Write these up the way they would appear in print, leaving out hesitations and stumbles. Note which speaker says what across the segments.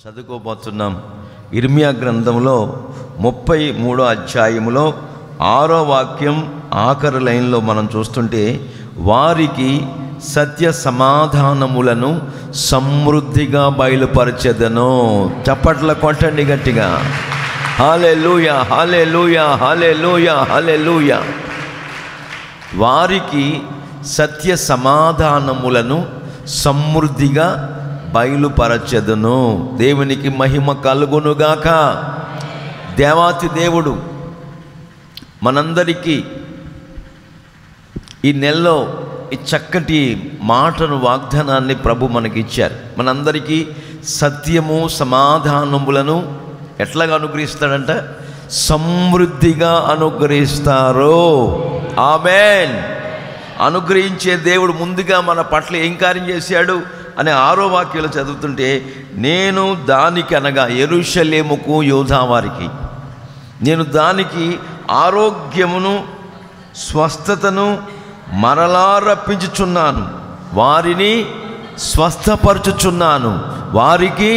Speaker 1: చదువుకోబోతున్నాం. ఇర్మియా గ్రంథంలో 33వ అధ్యాయములో 6వ వాక్యం ఆఖరి లైన్లో మనం చూస్తుంటే, వారికి సత్య సమాధానములను సమృద్ధిగా బయలుపరచెదను. చప్పట్ల కొట్టండి గట్టిగా. హల్లెలూయా, హల్లెలూయా, హల్లెలూయా, హల్లెలూయా. వారికి సత్య సమాధానములను సమృద్ధిగా బయలుపరచెదను. దేవునికి మహిమ కలుగునుగాక. దేవాతి దేవుడు మనందరికీ ఈ నెలలో ఈ చక్కటి మాటను, వాగ్దానాన్ని ప్రభు మనకిచ్చారు. మనందరికీ సత్యము సమాధానములను ఎట్లాగా అనుగ్రహిస్తాడంట? సమృద్ధిగా అనుగ్రహిస్తారు. ఆమేన్. అనుగ్రహించే దేవుడు ముందుగా మన పట్ల ఏం కార్యం చేశాడు అనే 6వ వాక్యంలో చదువుతుంటే, నేను దానికి అనగా యెరూషలేముకు, యూదా వారికి నేను దానికి ఆరోగ్యమును స్వస్థతను మరలా రప్పించుచున్నాను, వారిని స్వస్థపరచుచున్నాను, వారికి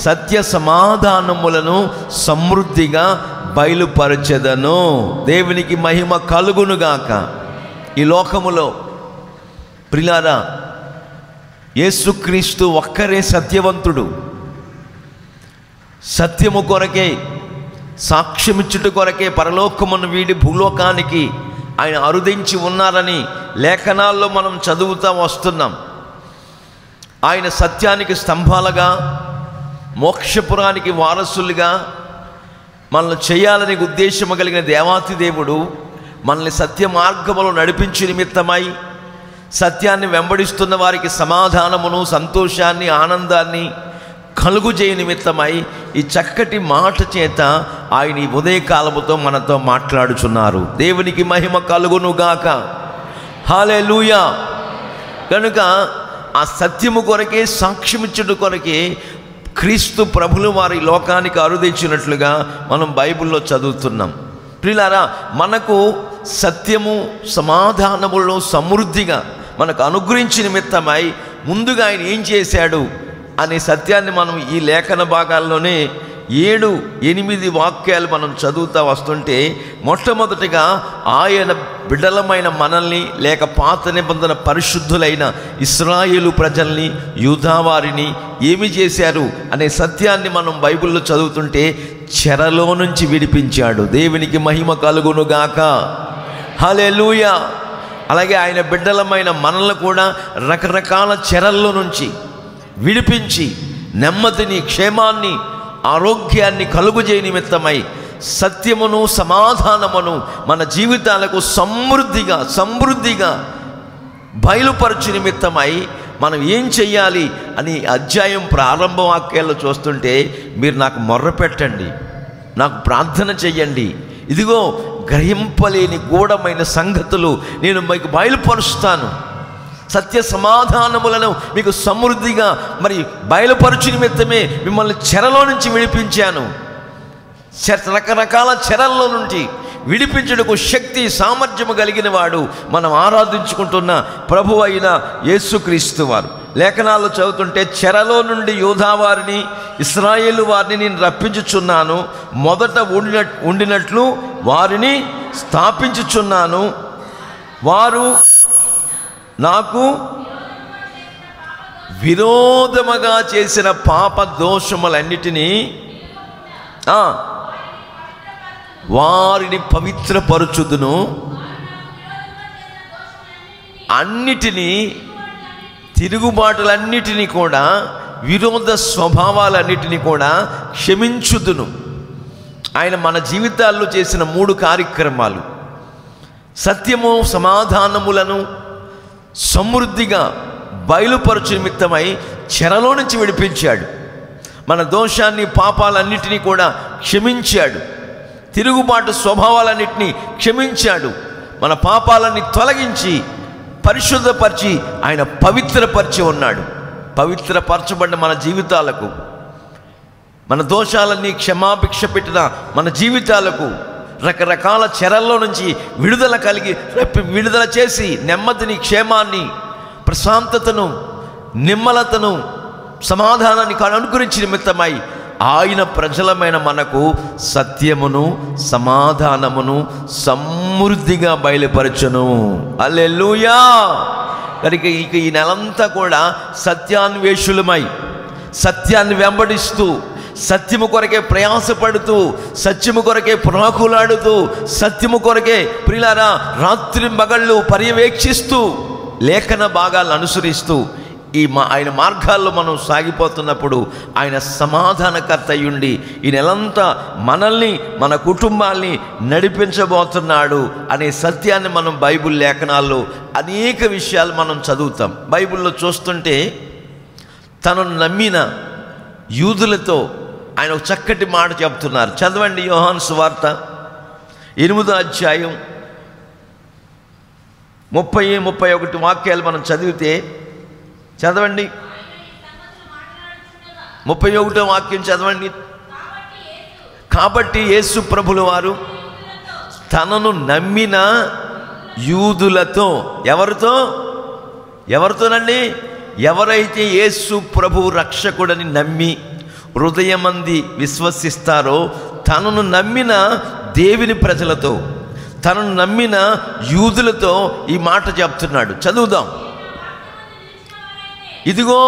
Speaker 1: సత్య సమాధానములను సమృద్ధిగా బయలుపరచెదను. దేవునికి మహిమ కలుగునుగాక. ఈ లోకములో ప్రియులారా, యేసుక్రీస్తు ఒక్కరే సత్యవంతుడు. సత్యము కొరకే, సాక్ష్యమిచ్చుట కొరకే పరలోకమును వీడి భూలోకానికి ఆయన అరుదించి ఉన్నారని లేఖనాల్లో మనం చదువుతూ వస్తున్నాం. ఆయన సత్యానికి స్తంభాలుగా, మోక్షపురానికి వారసులుగా మనల్ని చేయాలని ఉద్దేశము కలిగిన దేవాతి దేవుడు మనల్ని సత్య మార్గములో నడిపించే నిమిత్తమై, సత్యాన్ని వెంబడిస్తున్న వారికి సమాధానమును, సంతోషాన్ని, ఆనందాన్ని కలుగుజేయ నిమిత్తమై ఈ చక్కటి మాట చేత ఆయన ఈ ఉదయకాలముతో మనతో మాట్లాడుచున్నారు. దేవునికి మహిమ కలుగునుగాక. హల్లెలూయా. కనుక ఆ సత్యము కొరకే, సాక్ష్యమిచ్చుట కొరకే క్రీస్తు ప్రభులు వారి లోకానికి అరుదించినట్లుగా మనం బైబిల్లో చదువుతున్నాం. ప్రియులారా, మనకు సత్యము సమాధానములో సమృద్ధిగా మనకు అనుగ్రహించి నిమిత్తమై ముందుగా ఆయన ఏం చేశాడు అనే సత్యాన్ని మనం ఈ లేఖన భాగాల్లోనే 7-8 వాక్యాలు మనం చదువుతూ వస్తుంటే, మొట్టమొదటిగా ఆయన బిడ్డలమైన మనల్ని, లేక పాత నిబంధన పరిశుద్ధులైన ఇశ్రాయేలు ప్రజల్ని, యూదా వారిని ఏమి చేశారు అనే సత్యాన్ని మనం బైబిల్లో చదువుతుంటే, చెరలో నుంచి విడిపించాడు. దేవునికి మహిమ కలుగునుగాక. హల్లెలూయా. అలాగే ఆయన బిడ్డలమైన మనల్ని కూడా రకరకాల చెరల్లో నుంచి విడిపించి నెమ్మదిని, క్షేమాన్ని, ఆరోగ్యాన్ని కలుగుజేయ నిమిత్తమై సత్యమును సమాధానమును మన జీవితాలకు సమృద్ధిగా బయలుపరచు నిమిత్తమై మనం ఏం చెయ్యాలి అని అధ్యాయం ప్రారంభ వాక్యాల్లో చూస్తుంటే, మీరు నాకు మొర్ర పెట్టండి, నాకు ప్రార్థన చెయ్యండి, ఇదిగో గ్రహింపలేని గూఢమైన సంగతులు నేను మీకు బయలుపరుస్తాను, సత్య సమాధానములను మీకు సమృద్ధిగా మరి బయలుపరచు నిమిత్తమే మిమ్మల్ని చెరలో నుంచి విడిపించాను. రకరకాల చెరల్లో నుండి విడిపించుటకు శక్తి, సామర్థ్యము కలిగిన వాడు మనం ఆరాధించుకుంటున్న ప్రభు అయిన యేసుక్రీస్తు వారు. లేఖనాల్లో చదువుతుంటే, చెరలో నుండి యూదా వారిని, ఇశ్రాయేలు వారిని నేను రప్పించుచున్నాను, మొదట ఉండినట్లు వారిని స్థాపించుచున్నాను, వారు నాకు విరోధముగా చేసిన పాప దోషములన్నిటినీ వారిని పవిత్రపరచుదును, అన్నిటినీ, తిరుగుబాటులన్నిటినీ కూడా, విరోధ స్వభావాలన్నిటినీ కూడా క్షమించుదును. ఆయన మన జీవితాల్లో చేసిన 3 కార్యక్రమాలు, సత్యము సమాధానములను సమృద్ధిగా బయలుపరచు నిమిత్తమై చెరలో నుంచి విడిపించాడు, మన దోషాన్ని, పాపాలన్నిటినీ కూడా క్షమించాడు, తిరుగుబాటు స్వభావాలన్నిటినీ క్షమించాడు, మన పాపాలన్నీ తొలగించి పరిశుద్ధపరిచి ఆయన పవిత్రపరిచి ఉన్నాడు. పవిత్రపరచబడిన మన జీవితాలకు, మన దోషాలన్నీ క్షమాభిక్ష పెట్టిన మన జీవితాలకు రకరకాల చెరల్లో నుంచి విడుదల చేసి నెమ్మదిని, క్షేమాన్ని, ప్రశాంతతను, నిమ్మలతను, సమాధానాన్ని అనుగ్రహించిన నిమిత్తమై ఆయన ప్రజలమైన మనకు సత్యమును సమాధానమును సమృద్ధిగా బయలుపరచును. హల్లెలూయా. కనుక ఇక ఈ నెలంతా కూడా సత్యాన్వేషులమై సత్యాన్ని వెంబడిస్తూ సత్యము కొరకే ప్రయాసపడుతూ సత్యము కొరకే ప్రాకులాడుతూ సత్యము కొరకే ప్రియులారా రాత్రి మగళ్ళు పర్యవేక్షిస్తూ లేఖన భాగాలను అనుసరిస్తూ ఆయన మార్గాల్లో మనం సాగిపోతున్నప్పుడు ఆయన సమాధానకర్త అయ్యుండి ఈ నెలంతా మనల్ని మన కుటుంబాల్ని నడిపించబోతున్నాడు అనే సత్యాన్ని మనం బైబిల్ లేఖనాల్లో అనేక విషయాలు మనం చదువుతాం. బైబిల్లో చూస్తుంటే తనను నమ్మిన యూదులతో ఆయన ఒక చక్కటి మాట చెప్తున్నారు. చదవండి యోహాను సువార్త 8వ అధ్యాయం 30-31 వాక్యాలు మనం చదివితే చదవండి. 31వ వాక్యం చదవండి. కాబట్టి యేసు ప్రభుల వారు తనను నమ్మిన యూదులతో ఎవరితోనండి? ఎవరైతే యేసు ప్రభు రక్షకుడని నమ్మి హృదయమంది విశ్వసిస్తారో తనను నమ్మిన దేవుని ప్రజలతో తనను నమ్మిన యూదులతో ఈ మాట చెప్తున్నాడు. చదువుదాం. ఇదిగో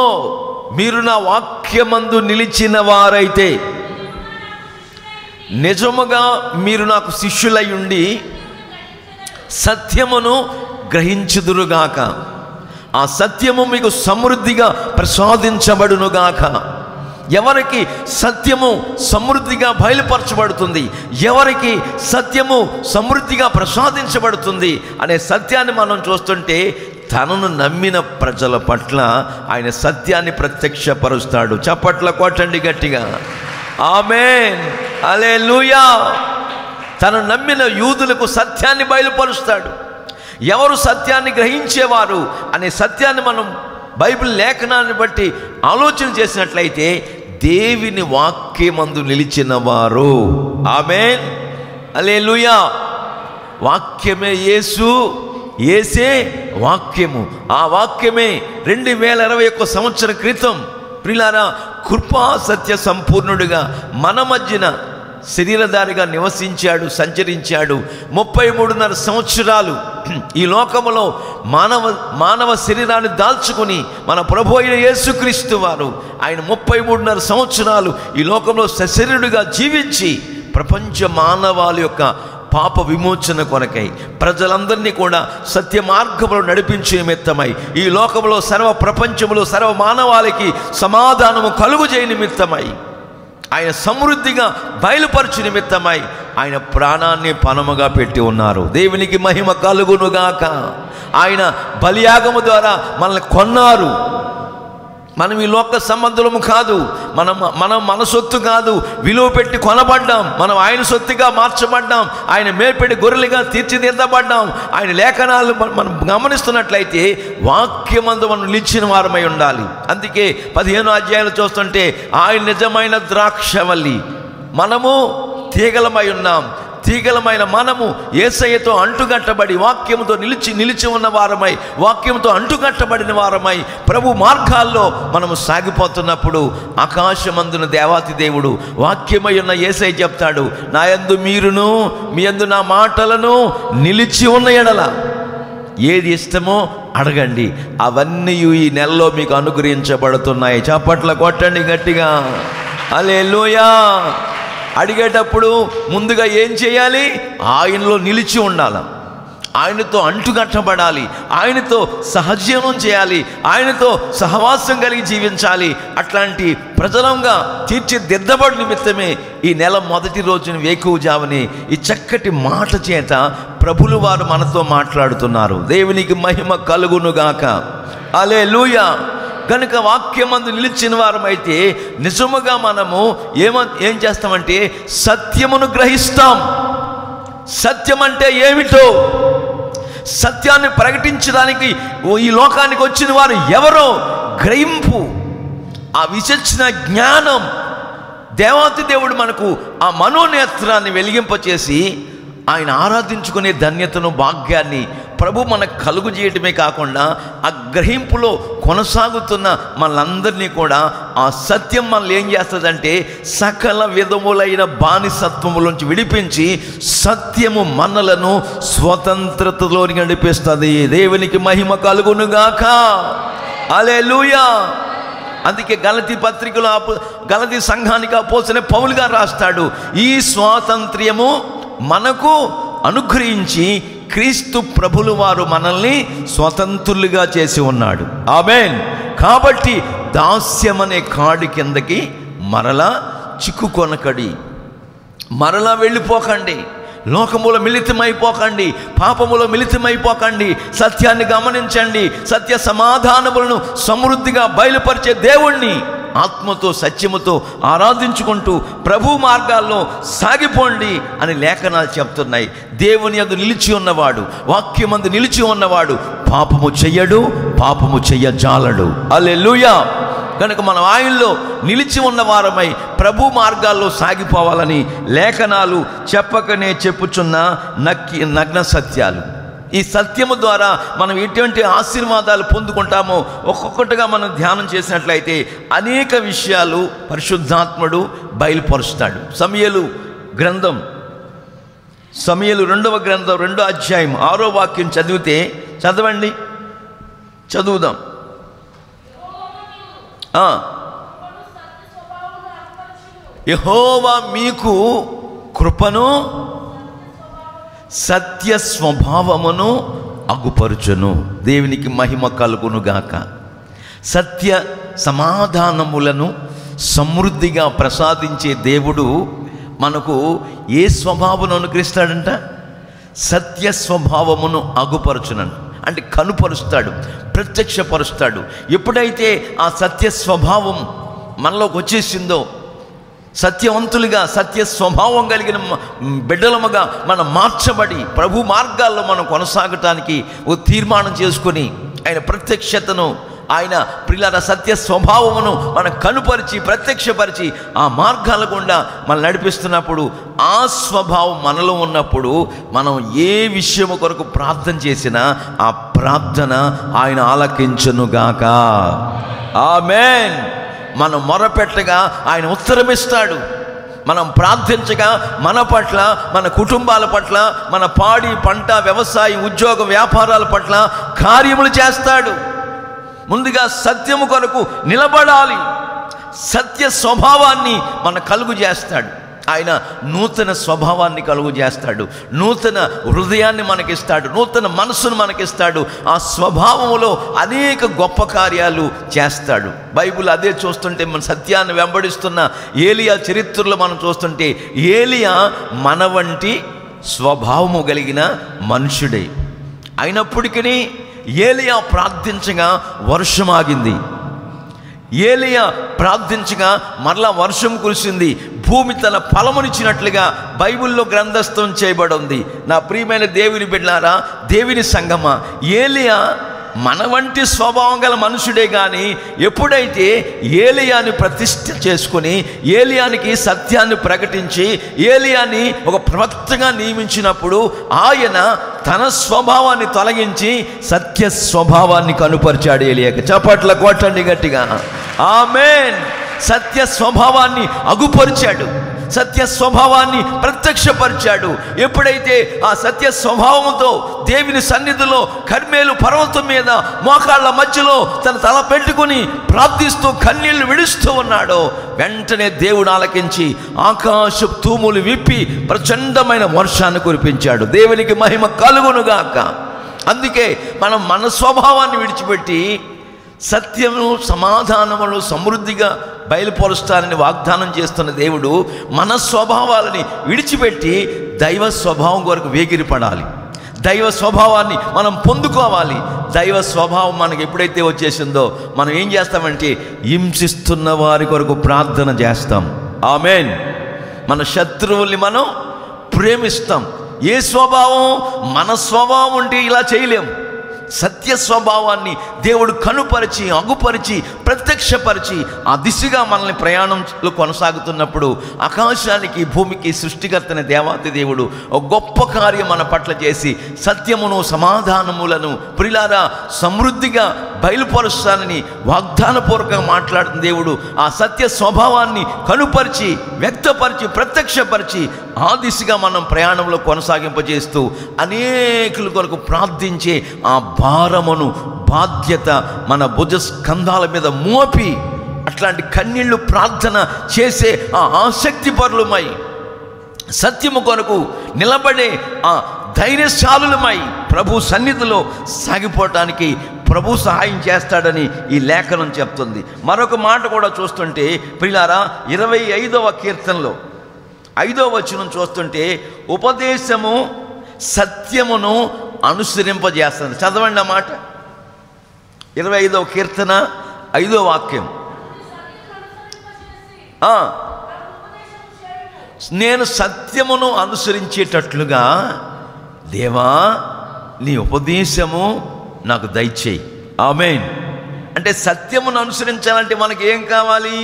Speaker 1: మీరు నా వాక్యమందు నిలిచిన వారైతే నిజముగా మీరు నాకు శిష్యులై ఉండి సత్యమును గ్రహించుదురుగాక, ఆ సత్యము మీకు సమృద్ధిగా ప్రసాదించబడునుగాక. ఎవరికి సత్యము సమృద్ధిగా బయలుపరచబడుతుంది, ఎవరికి సత్యము సమృద్ధిగా ప్రసాదించబడుతుంది అనే సత్యాన్ని మనం చూస్తుంటే తనను నమ్మిన ప్రజల పట్ల ఆయన సత్యాన్ని ప్రత్యక్షపరుస్తాడు. చప్పట్ల కొట్టండి గట్టిగా. ఆమేన్, హల్లెలూయా. తనను నమ్మిన యూదులకు సత్యాన్ని బయలుపరుస్తాడు. ఎవరు సత్యాన్ని గ్రహించేవారు అనే సత్యాన్ని మనం బైబిల్ లేఖనాన్ని బట్టి ఆలోచన చేసినట్లయితే దేవుని వాక్యమందు నిలిచిన వారు. ఆమేన్, హల్లెలూయా. వాక్యమే యేసు, యేసే వాక్యము. ఆ వాక్యమే 2021 సంవత్సరం క్రితం ప్రియులారా కృపా సత్య సంపూర్ణుడిగా మన మధ్యన శరీరధారిగా నివసించాడు, సంచరించాడు. 33.5 సంవత్సరాలు ఈ లోకములో మానవ శరీరాన్ని దాల్చుకుని మన ప్రభు అయిన యేసుక్రీస్తు వారు ఆయన 33.5 సంవత్సరాలు ఈ లోకంలో సశరీరుడిగా జీవించి ప్రపంచ మానవాళి యొక్క పాప విమోచన కొరకై ప్రజలందరినీ కూడా సత్య మార్గంలో నడిపించే నిమిత్తమై ఈ లోకంలో సర్వ ప్రపంచంలో సర్వ మానవాళికి సమాధానము కలుగుజేయ నిమిత్తమై ఆయన సమృద్ధిగా బయలుపరచు నిమిత్తమై ఆయన ప్రాణాన్ని పణముగా పెట్టి ఉన్నారు. దేవునికి మహిమ కలుగునుగాక. ఆయన బలియాగము ద్వారా మనల్ని కొన్నారు. మనం ఈ లోక సంబంధులము కాదు, మనం మన సొత్తు కాదు, విలువ పెట్టి కొనబడ్డాం. మనం ఆయన సొత్తుగా మార్చబడ్డాం, ఆయన మేల్పెట్టి గొర్రెలుగా తీర్చిదిద్దబడ్డాం. ఆయన లేఖనాలు మనం గమనిస్తున్నట్లయితే వాక్యమందు మనం నిలిచిన వారమై ఉండాలి. అందుకే 15వ అధ్యాయంలో చూస్తుంటే ఆయన నిజమైన ద్రాక్షవల్లి, మనము తీగలమై ఉన్నాం. తీగలమైన మనము యేసయ్యతో అంటుగట్టబడి వాక్యముతో నిలిచి ఉన్న వారమై వాక్యంతో అంటుగట్టబడిన వారమై ప్రభు మార్గాల్లో మనము సాగిపోతున్నప్పుడు ఆకాశమందున దేవాతి దేవుడు వాక్యమై ఉన్న యేసయ్య చెప్తాడు, నా యందు మీరును మీ యందు నా మాటలను నిలిచి ఉన్న ఎడల ఏది ఇష్టమో అడగండి, అవన్నీ ఈ నెలలో మీకు అనుగ్రహించబడుతున్నాయి. చప్పట్ల కొట్టండి గట్టిగా. హల్లెలూయా. అడిగేటప్పుడు ముందుగా ఏం చేయాలి? ఆయనలో నిలిచి ఉండాలి, ఆయనతో అంటుగట్టబడాలి, ఆయనతో సహజీవనం చేయాలి, ఆయనతో సహవాసం కలిగి జీవించాలి. అట్లాంటి ప్రజలంగా తీర్చిదిద్దబడి నిమిత్తమే ఈ నెల మొదటి రోజున వేకువజాముని ఈ చక్కటి మాట చేత ప్రభులు వారు మనతో మాట్లాడుతున్నారు. దేవునికి మహిమ కలుగునుగాక. హల్లెలూయా. కనుక వాక్యమందు నిలిచిన వారమైతే నిజముగా మనము ఏం చేస్తామంటే సత్యమును గ్రహిస్తాం. సత్యం అంటే ఏమిటో, సత్యాన్ని ప్రకటించడానికి ఈ లోకానికి వచ్చిన వారు ఎవరో గ్రహింపు, ఆ విచక్షణ జ్ఞానం దేవాతి దేవుడు మనకు ఆ మనోనేత్రాన్ని వెలిగింపచేసి ఆయన ఆరాధించుకునే ధన్యతను భాగ్యాన్ని ప్రభు మనకు కలుగు చేయటమే కాకుండా ఆ గ్రహింపులో కొనసాగుతున్న మనందరినీ కూడా ఆ సత్యం మనల్ని ఏం చేస్తుందంటే సకల విధములైన బానిసత్వములోంచి విడిపించి సత్యము మనలను స్వతంత్రతలోని నడిపిస్తుంది. దేవునికి మహిమ కలుగునుగాక. హల్లెలూయా. అందుకే గలతీ పత్రికలో గలతీ సంఘానికి అపోస్తలుడైన పౌలు గారు రాస్తాడు, ఈ స్వాతంత్ర్యము మనకు అనుగ్రహించి క్రీస్తు ప్రభులు వారు మనల్ని స్వతంత్రులుగా చేసి ఉన్నాడు. ఆమేన్. కాబట్టి దాస్యమనే కాడి కిందకి మరలా చిక్కుకొనకడి, మరలా వెళ్ళిపోకండి, లోకములో మిళితమైపోకండి, పాపములో మిళితమైపోకండి. సత్యాన్ని గమనించండి. సత్య సమాధానములను సమృద్ధిగా బయలుపరిచే దేవుణ్ణి ఆత్మతో సత్యముతో ఆరాధించుకుంటూ ప్రభు మార్గాల్లో సాగిపోండి అని లేఖనాలు చెప్తున్నాయి. దేవుని యందు నిలిచి ఉన్నవాడు, వాక్యమందు నిలిచి ఉన్నవాడు పాపము చెయ్యడు, పాపము చెయ్యజాలడు. హల్లెలూయా. కనుక మనం ఆయనలో నిలిచి ఉన్న వారమై ప్రభు మార్గాల్లో సాగిపోవాలని లేఖనాలు చెప్పకనే చెప్పుచున్న నగ్న సత్యాలు. ఈ సత్యము ద్వారా మనం ఎటువంటి ఆశీర్వాదాలు పొందుకుంటామో ఒక్కొక్కటిగా మనం ధ్యానం చేసినట్లయితే అనేక విషయాలు పరిశుద్ధాత్ముడు బయలుపరుస్తాడు. సమూయేలు 2వ గ్రంథం 2వ అధ్యాయం 6వ వాక్యం చదవండి. చదువుదాం. యెహోవా మీకు కృపను సత్య స్వభావమును అగుపరుచును. దేవునికి మహిమ కలుగునుగాక. సత్య సమాధానములను సమృద్ధిగా ప్రసాదించే దేవుడు మనకు ఏ స్వభావమును అనుగ్రహిస్తాడంట? సత్య స్వభావమును అగుపరచునను అంటే కనుపరుస్తాడు, ప్రత్యక్షపరుస్తాడు. ఎప్పుడైతే ఆ సత్య స్వభావం మనలోకి వచ్చేసిందో, సత్యవంతులుగా సత్య స్వభావం కలిగిన బిడ్డలముగా మనం మార్చబడి ప్రభు మార్గాల్లో మనం కొనసాగటానికి ఓ తీర్మానం చేసుకొని ఆయన ప్రత్యక్షతను, ఆయన ప్రియుల సత్య స్వభావమును మనం కనుపరిచి ప్రత్యక్షపరిచి ఆ మార్గాల గుండా మనం నడిపిస్తున్నప్పుడు, ఆ స్వభావం మనలో ఉన్నప్పుడు మనం ఏ విషయము కొరకు ప్రార్థన చేసినా ఆ ప్రార్థన ఆయన ఆలకించునుగాక. ఆమేన్. మనం మొరపెట్టగా ఆయన ఉత్తరమిస్తాడు. మనం ప్రార్థించగా మన పట్ల, మన కుటుంబాల పట్ల, మన పాడి పంట వ్యవసాయ ఉద్యోగ వ్యాపారాల పట్ల కార్యములు చేస్తాడు. ముందుగా సత్యము కొరకు నిలబడాలి. సత్య స్వభావాన్ని మన కలుగు చేస్తాడు. ఆయన నూతన స్వభావాన్ని కలుగు చేస్తాడు, నూతన హృదయాన్ని మనకిస్తాడు, నూతన మనస్సును మనకిస్తాడు. ఆ స్వభావములో అనేక గొప్ప కార్యాలు చేస్తాడు. బైబిల్ అదే చూస్తుంటే, మన సత్యాన్ని వెంబడిస్తున్న ఏలియా చరిత్రలో మనం చూస్తుంటే, ఏలియా మన వంటి స్వభావము కలిగిన మనుషుడే. అయినప్పటికీ ఏలియా ప్రార్థించగా వర్షం ఆగింది. ఏలియా ప్రార్థించగా మరలా వర్షం కురిసింది. భూమి తన ఫలమునిచ్చినట్లుగా బైబిల్లో గ్రంథస్థం చేయబడి ఉంది. నా ప్రియమైన దేవుని బిడ్డలారా, దేవుని సంగమా, ఏలియా మన వంటి స్వభావం గల మనుషుడే. కానీ ఎప్పుడైతే ఏలియాని ప్రతిష్ఠ చేసుకుని ఏలియానికి సత్యాన్ని ప్రకటించి ఏలియాని ఒక ప్రవక్తగా నియమించినప్పుడు ఆయన తన స్వభావాన్ని తొలగించి సత్య స్వభావాన్ని కనుపరిచాడు ఏలియాకి. చప్పట్ల కొట్టండి గట్టిగా. ఆమేన్. సత్య స్వభావాన్ని అగుపరిచాడు, సత్య స్వభావాన్ని ప్రత్యక్షపరిచాడు. ఎప్పుడైతే ఆ సత్య స్వభావంతో దేవుని సన్నిధిలో కర్మేలు పర్వతం మీద మోకాళ్ళ మధ్యలో తన తల పెట్టుకుని ప్రార్థిస్తూ కన్నీళ్లు విడుస్తూ ఉన్నాడో, వెంటనే దేవుడు ఆలకించి ఆకాశపు తూములు విప్పి ప్రచండమైన వర్షాన్ని కురిపించాడు. దేవునికి మహిమ కలుగునుగాక. అందుకే మనం మన స్వభావాన్ని విడిచిపెట్టి సత్యము సమాధానములు సమృద్ధిగా బయలుపరుస్తానని వాగ్దానం చేస్తున్న దేవుడు మన స్వభావాలని విడిచిపెట్టి దైవ స్వభావం కొరకు వేగిరపడాలి. దైవ స్వభావాన్ని మనం పొందుకోవాలి. దైవ స్వభావం మనకు ఎప్పుడైతే వచ్చేసిందో మనం ఏం చేస్తామంటే హింసిస్తున్న వారి కొరకు ప్రార్థన చేస్తాం. ఆమేన్. మన శత్రువుల్ని మనం ప్రేమిస్తాం. ఏ స్వభావం? మన స్వభావం ఉంటే ఇలా చేయలేం. సత్య స్వభావాన్ని దేవుడు కనుపరిచి అగుపరిచి ప్రత్యక్షపరిచి ఆ దిశగా మనల్ని ప్రయాణంలో కొనసాగుతున్నప్పుడు ఆకాశానికి భూమికి సృష్టికర్తని దేవాతి దేవుడు ఒక గొప్ప కార్యం మన పట్ల చేసి సత్యమును సమాధానములను ప్రియులారా సమృద్ధిగా బయలుపరుస్తానని వాగ్దానపూర్వకంగా మాట్లాడుతున్న దేవుడు ఆ సత్య స్వభావాన్ని కనుపరిచి వ్యక్తపరిచి ప్రత్యక్షపరిచి ఆ దిశగా మనం ప్రయాణంలో కొనసాగింపజేస్తూ అనేకుల కొరకు ప్రార్థించే ఆ భారమును బాధ్యత మన భుజ స్కంధాల మీద మోపి అట్లాంటి కన్నీళ్లు ప్రార్థన చేసే ఆ ఆసక్తి పరులమై సత్యము కొరకు నిలబడే ఆ ధైర్యశాలులమై ప్రభు సన్నిధిలో సాగిపోవటానికి ప్రభు సహాయం చేస్తాడని ఈ లేఖనం చెప్తుంది. మరొక మాట కూడా చూస్తుంటే ప్రియులారా 25వ కీర్తనలో 5వ వచనం చూస్తుంటే ఉపదేశము సత్యమును అనుసరింపజేస్తుంది. చదవండి ఆ మాట. 25వ కీర్తన 5వ వాక్యం. నేను సత్యమును అనుసరించేటట్లుగా దేవా నీ ఉపదేశము నాకు దయచేయి. ఆమేన్. అంటే సత్యమును అనుసరించాలంటే మనకి ఏం కావాలి?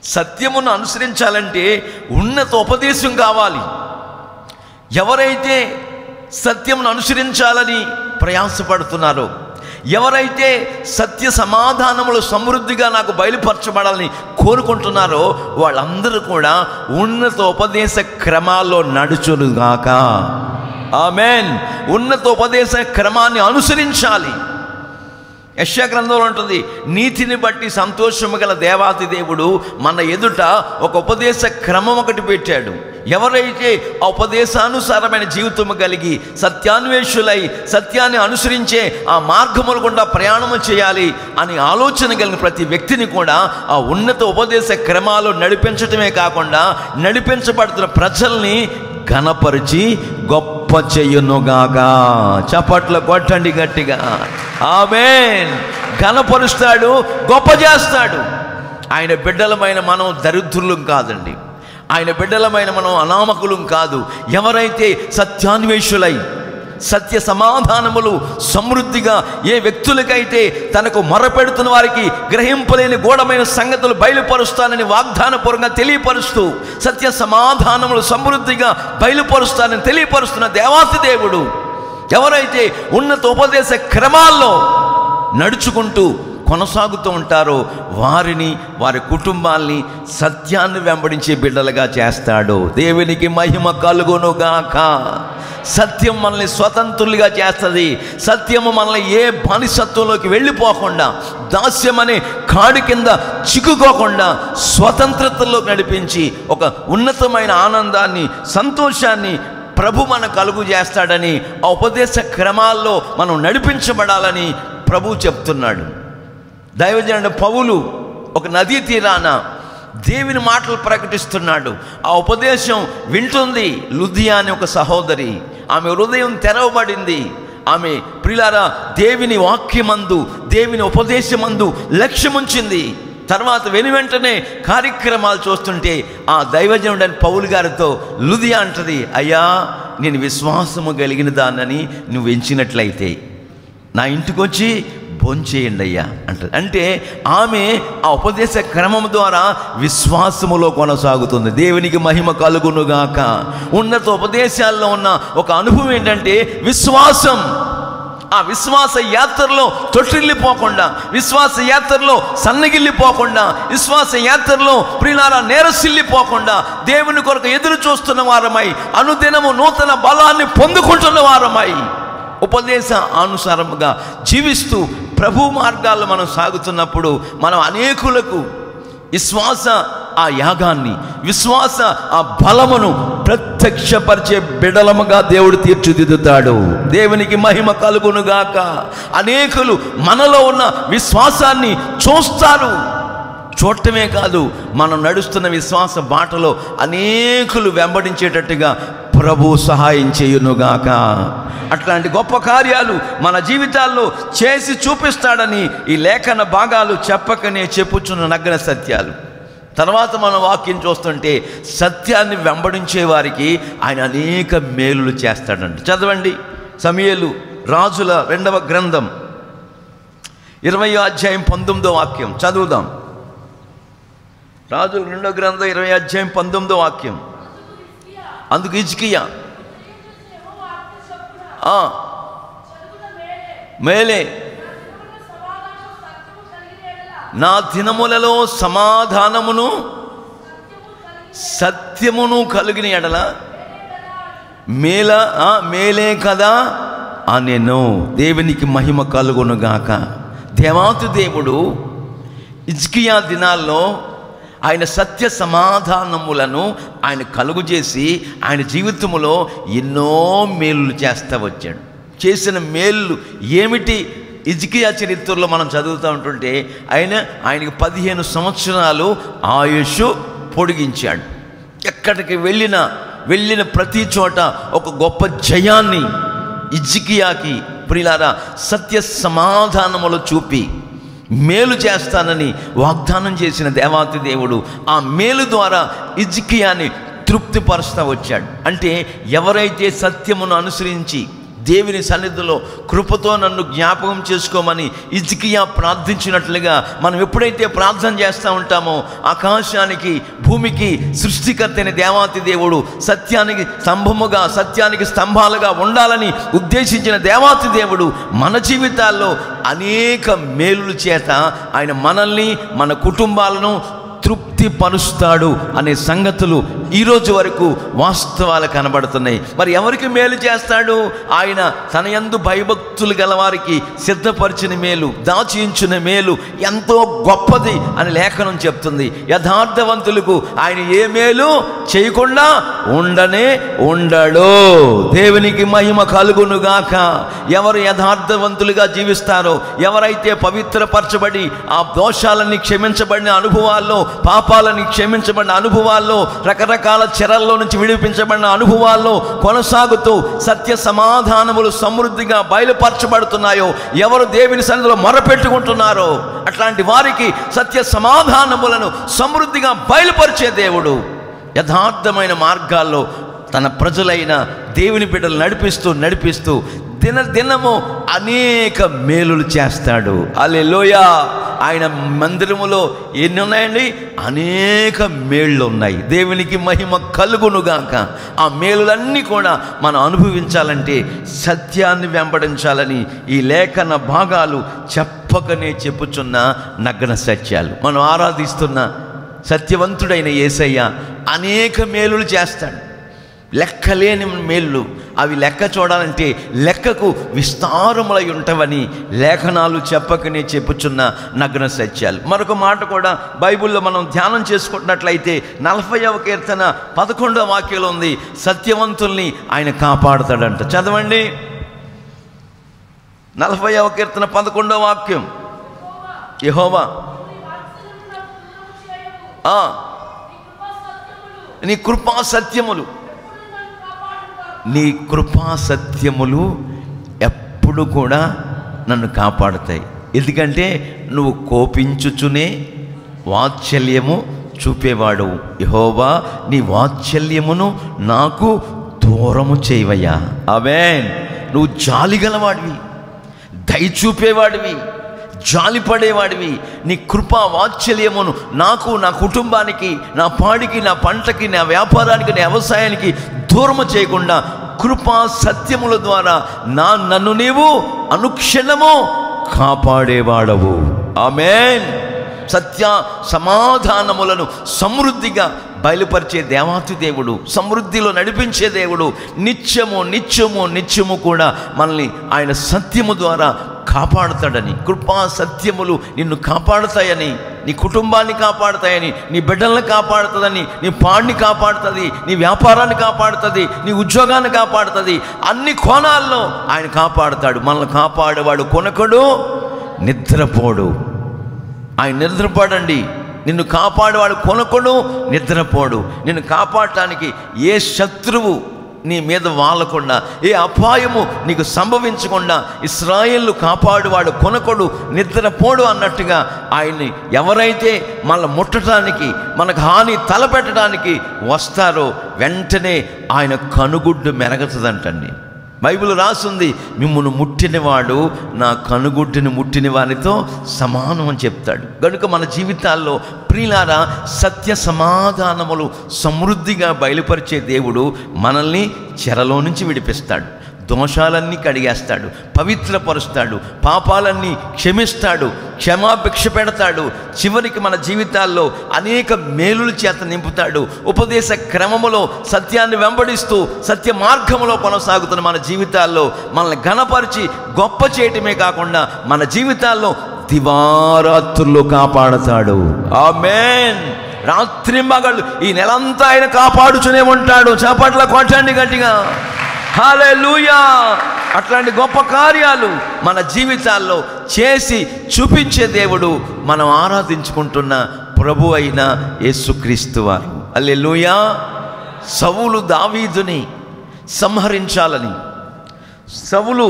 Speaker 1: సత్యమును అనుసరించాలంటే ఉన్నత ఉపదేశం కావాలి. ఎవరైతే సత్యమును అనుసరించాలని ప్రయాసపడుతున్నారో, ఎవరైతే సత్య సమాధానములు సమృద్ధిగా నాకు బయలుపరచబడాలని కోరుకుంటున్నారో వాళ్ళందరూ కూడా ఉన్నత ఉపదేశ క్రమాల్లో నడుచునుగాక. ఆమేన్. ఉన్నత ఉపదేశ క్రమాన్ని అనుసరించాలి. యెషయా గ్రంథంలో ఉంటుంది, నీతిని బట్టి సంతోషము గల దేవాతి దేవుడు మన ఎదుట ఒక ఉపదేశ క్రమం ఒకటి పెట్టాడు. ఎవరైతే ఆ ఉపదేశానుసారమైన జీవితం కలిగి సత్యాన్వేషులై సత్యాన్ని అనుసరించే ఆ మార్గముల గుండా ప్రయాణము చేయాలి అని ఆలోచన కలిగిన ప్రతి వ్యక్తిని కూడా ఆ ఉన్నత ఉపదేశ క్రమాలు నడిపించటమే కాకుండా నడిపించబడుతున్న ప్రజల్ని ఘనపరిచి గొప్ప చెయ్యునుగాక. చప్పట్లు కొట్టండి గట్టిగా. ఆమేన్. ఘనపరుస్తాడు, గొప్ప చేస్తాడు. ఆయన బిడ్డలమైన మనం దరిద్రులం కాదండి. ఆయన బిడ్డలమైన మనం అనామకులం కాదు. ఎవరైతే సత్యాన్వేషులై సత్య సమాధానములు సమృద్ధిగా ఏ వ్యక్తులకైతే తనకు మొరపెడుతున్న వారికి గ్రహింపలేని గూఢమైన సంగతులు బయలుపరుస్తానని వాగ్దానపూర్వకంగా తెలియపరుస్తూ సత్య సమాధానములు సమృద్ధిగా బయలుపరుస్తానని తెలియపరుస్తున్న దేవాతి దేవుడు ఎవరైతే ఉన్నత ఉపదేశ క్రమాల్లో నడుచుకుంటూ కొనసాగుతూ ఉంటారో వారిని, వారి కుటుంబాల్ని సత్యాన్ని వెంబడించే బిడ్డలుగా చేస్తాడు. దేవునికి మహిమ కలుగునుగాక. సత్యం మనల్ని స్వతంత్రులుగా చేస్తుంది. సత్యము మనల్ని ఏ బానిసత్వంలోకి వెళ్ళిపోకుండా, దాస్యం అనే కాడి కింద చిక్కుకోకుండా స్వతంత్రతలోకి నడిపించి ఒక ఉన్నతమైన ఆనందాన్ని, సంతోషాన్ని ప్రభు మనకు కలుగు చేస్తాడని ఆ ఉపదేశ క్రమాల్లో మనం నడిపించబడాలని ప్రభు చెప్తున్నాడు. దైవజనుడు పౌలు ఒక నదీ తీరాన దేవుని మాటలు ప్రకటిస్తున్నాడు. ఆ ఉపదేశం వింటుంది లుదియా అనే ఒక సహోదరి. ఆమె హృదయం తెరవబడింది. ఆమె ప్రియులారా దేవుని వాక్యమందు, దేవుని ఉపదేశమందు లక్ష్యముంచింది. తర్వాత వెనువెంటనే కార్యక్రమాలు చూస్తుంటే ఆ దైవజనుడని పౌలు గారితో లుదియా అంటది, అయ్యా నేను విశ్వాసము కలిగిన దాన్నని నువ్వు ఎంచినట్లయితే నా ఇంటికి వచ్చి భోంచేయండి అయ్యా అంటారు. అంటే ఆమె ఆ ఉపదేశ క్రమం ద్వారా విశ్వాసములో కొనసాగుతుంది. దేవునికి మహిమ కలుగునుగాక. ఉన్నత ఉపదేశాల్లో ఉన్న ఒక అనుభవం ఏంటంటే విశ్వాసం. ఆ విశ్వాస యాత్రలో తొట్టిల్లిపోకుండా, విశ్వాస యాత్రలో సన్నగిల్లిపోకుండా, విశ్వాస యాత్రలో ప్రియులారా నేరసిల్లిపోకుండా దేవుని కొరకు ఎదురు చూస్తున్న వారమై, అనుదినము నూతన బలాన్ని పొందుకుంటున్న వారమై, ఉపదేశ అనుసారముగా జీవిస్తూ ప్రభు మార్గాల్లో మనం సాగుతున్నప్పుడు మనం అనేకులకు విశ్వాస ఆ యాగాన్ని, విశ్వాస ఆ బలమును ప్రత్యక్షపరిచే బిడలముగా దేవుడు తీర్చిదిద్దుతాడు. దేవునికి మహిమ కలుగునుగాక. అనేకులు మనలో ఉన్న విశ్వాసాన్ని చూస్తారు. చూడటమే కాదు, మనం నడుస్తున్న విశ్వాస బాటలో అనేకులు వెంబడించేటట్టుగా ప్రభు సహాయం చేయునుగాక. అట్లాంటి గొప్ప కార్యాలు మన జీవితాల్లో చేసి చూపిస్తాడని ఈ లేఖన భాగాలు చెప్పకనే చెప్పుచున్న నగ్న సత్యాలు. తర్వాత మనం వాక్యం చూస్తుంటే సత్యాన్ని వెంబడించే వారికి ఆయన అనేక మేలులు చేస్తాడంట. చదవండి. సమూయేలు రాజుల 2వ గ్రంథం 20వ అధ్యాయం 19వ వాక్యం చదువుదాం. రాజుల 2వ గ్రంథం 20వ అధ్యాయం 19వ వాక్యం. అందుకు హిజ్కియా మేలే, నా దినములలో సమాధానమును సత్యమును కలిగిన ఎడల మేలే కదా అనెను. దేవునికి మహిమ కలుగునుగాక. దేవాతి దేవుడు హిజ్కియా దినాల్లో ఆయన సత్య సమాధానములను ఆయన కలుగు చేసి ఆయన జీవితంలో ఎన్నో మేలులు చేస్తూ వచ్చాడు. చేసిన మేలు ఏమిటి? హిజ్కియా చరిత్రలో మనం చదువుతూ ఉంటుంటే ఆయనకి 15 సంవత్సరాలు ఆయుష్ పొడిగించాడు. ఎక్కడికి వెళ్ళిన ప్రతి చోట ఒక గొప్ప జయాన్ని హిజ్కియాకి ప్రియులారా సత్య సమాధానములు చూపి మేలు చేస్తానని వాగ్దానం చేసిన దేవాతి దేవుడు ఆ మేలు ద్వారా హిజ్కియాని తృప్తిపరుస్తూ వచ్చాడు. అంటే ఎవరైతే సత్యమును అనుసరించి దేవుని సన్నిధిలో కృపతో నన్ను జ్ఞాపకం చేసుకోమని హిజ్కియా ప్రార్థించినట్లుగా మనం ఎప్పుడైతే ప్రార్థన చేస్తూ ఉంటామో ఆకాశానికి భూమికి సృష్టికర్త అయిన దేవాతి దేవుడు సత్యానికి స్తంభముగా సత్యానికి స్తంభాలుగా ఉండాలని ఉద్దేశించిన దేవాతి దేవుడు మన జీవితాల్లో అనేక మేలుల చేత ఆయన మనల్ని మన కుటుంబాలను తృప్తిపరుస్తాడు అనే సంగతులు ఈరోజు వరకు వాస్తవాలు కనబడుతున్నాయి. మరి ఎవరికి మేలు చేస్తాడు? ఆయన తన యందు భయభక్తులు గలవారికి సిద్ధపరిచిన మేలు, దాచించిన మేలు ఎంతో గొప్పది అని లేఖనం చెప్తుంది. యథార్థవంతులకు ఆయన ఏ మేలు చేయకుండా ఉండడు. దేవునికి మహిమ కలుగునుగాక. ఎవరు యథార్థవంతులుగా జీవిస్తారో, ఎవరైతే పవిత్రపరచబడి ఆ దోషాలన్నీ క్షమించబడిన అనుభవాల్లో, పాపాలని క్షమించబడిన అనుభవాల్లో, రకరకాల చెరల్లో నుంచి విడిపించబడిన అనుభవాల్లో కొనసాగుతూ సత్య సమాధానములు సమృద్ధిగా బయలుపరచబడుతున్నాయో, ఎవరు దేవుని సన్నిధిలో మొరపెట్టుకుంటున్నారో అట్లాంటి వారికి సత్య సమాధానములను సమృద్ధిగా బయలుపరిచే దేవుడు యథార్థమైన మార్గాల్లో తన ప్రజలైన దేవుని బిడ్డలు నడిపిస్తూ దినదినము అనేక మేలులు చేస్తాడు. హల్లెలూయా. ఆయన మందిరములో ఎన్ని ఉన్నాయండి? అనేక మేళ్ళు ఉన్నాయి. దేవునికి మహిమ కలుగునుగాక. ఆ మేలులన్నీ కూడా మనం అనుభవించాలంటే సత్యాన్ని వెంబడించాలని ఈ లేఖన భాగాలు చెప్పకనే చెప్పుచున్న నగ్న సత్యాలు. మనం ఆరాధిస్తున్న సత్యవంతుడైన యేసయ్య అనేక మేలులు చేస్తాడు. లెక్కలేని మేళ్ళు. అవి లెక్క చూడాలంటే లెక్కకు విస్తారములై ఉంటావని లేఖనాలు చెప్పకనే చెప్పుచున్న నగ్న సత్యాలు. మరొక మాట కూడా బైబిల్లో మనం ధ్యానం చేసుకుంటున్నట్లయితే 40వ కీర్తన 11వ వాక్యంలో ఉంది, సత్యవంతుల్ని ఆయన కాపాడుతాడంట. చదవండి. 40వ కీర్తన 11వ వాక్యం. యెహోవా నీ కృపా సత్యములు, నీ కృపా సత్యములు ఎప్పుడు కూడా నన్ను కాపాడుతాయి. ఎందుకంటే నువ్వు కోపించుచునే వాత్సల్యము చూపేవాడు. యెహోవా నీ వాత్సల్యమును నాకు దూరము చేయవయ్యా. ఆమేన్. నువ్వు జాలిగలవాడివి, దయ చూపేవాడివి, జాలిపడేవాడివి. నీ కృపా వాత్సల్యమును నాకు, నా కుటుంబానికి, నా పాడికి, నా పంటకి, నా వ్యాపారానికి, నా వ్యవసాయానికి దూరము చేయకుండా కృపా సత్యముల ద్వారా నన్ను నీవు అనుక్షణము కాపాడేవాడవు. ఆమేన్. సత్య సమాధానములను సమృద్ధిగా బయలుపరిచే దేవాతి దేవుడు, సమృద్ధిలో నడిపించే దేవుడు. నిత్యము కూడా మనల్ని ఆయన సత్యము ద్వారా కాపాడుతాడని, కృపా సత్యములు నిన్ను కాపాడుతాయని, నీ కుటుంబాన్ని కాపాడుతాయని, నీ బిడ్డలను కాపాడుతుందని, నీ పాడిని కాపాడుతుంది, నీ వ్యాపారాన్ని కాపాడుతుంది, నీ ఉద్యోగాన్ని కాపాడుతుంది. అన్ని కోణాల్లో ఆయన కాపాడుతాడు. మనల్ని కాపాడేవాడు కొనకడు, నిద్రపోడు. ఆయన నిద్రపోడండి. నిన్ను కాపాడేవాడు కొనకడు, నిద్రపోడు. నిన్ను కాపాడటానికి ఏ శత్రువు నీ మీద వాలకుండా, ఏ అపాయము నీకు సంభవించకుండా ఇశ్రాయేలు కాపాడువాడు కొనకడు, నిద్రపోడు అన్నట్టుగా ఆయన్ని ఎవరైతే మన ముట్టడానికి, మనకు హాని తలపెట్టడానికి వస్తారో వెంటనే ఆయన కనుగుడ్డు మెరగతుందంటండి. బైబిల్ రాస్తుంది, మిమ్మును ముట్టినవాడు నా కనుగుడ్డుని ముట్టిన వారితో సమానం అని చెప్తాడు. కనుక మన జీవితాల్లో ప్రియులారా సత్య సమాధానములు సమృద్ధిగా బయలుపరిచే దేవుడు మనల్ని చెరలో నుంచి విడిపిస్తాడు, దోషాలన్నీ కడిగేస్తాడు, పవిత్రపరుస్తాడు, పాపాలన్నీ క్షమిస్తాడు, క్షమాభిక్ష పెడతాడు. చివరికి మన జీవితాల్లో అనేక మేలుల చేత నింపుతాడు. ఉపదేశ క్రమములో సత్యాన్ని వెంబడిస్తూ సత్య మార్గములో కొనసాగుతున్న మన జీవితాల్లో మనల్ని ఘనపరిచి గొప్ప చేయటమే కాకుండా మన జీవితాల్లో దివారాత్రులు కాపాడతాడు. ఆమేన్. రాత్రి మగళ్ళు ఈ నెలంతా ఆయన కాపాడుచునే ఉంటాడు. చప్పట్ల కొట్టండి గట్టిగా, హల్లెలూయా. అట్లాంటి గొప్ప కార్యాలు మన జీవితాల్లో చేసి చూపించే దేవుడు మనం ఆరాధించుకుంటున్న ప్రభు అయిన యేసుక్రీస్తు వారు. హల్లెలూయా. సౌలు దావీదుని సంహరించాలని, సౌలు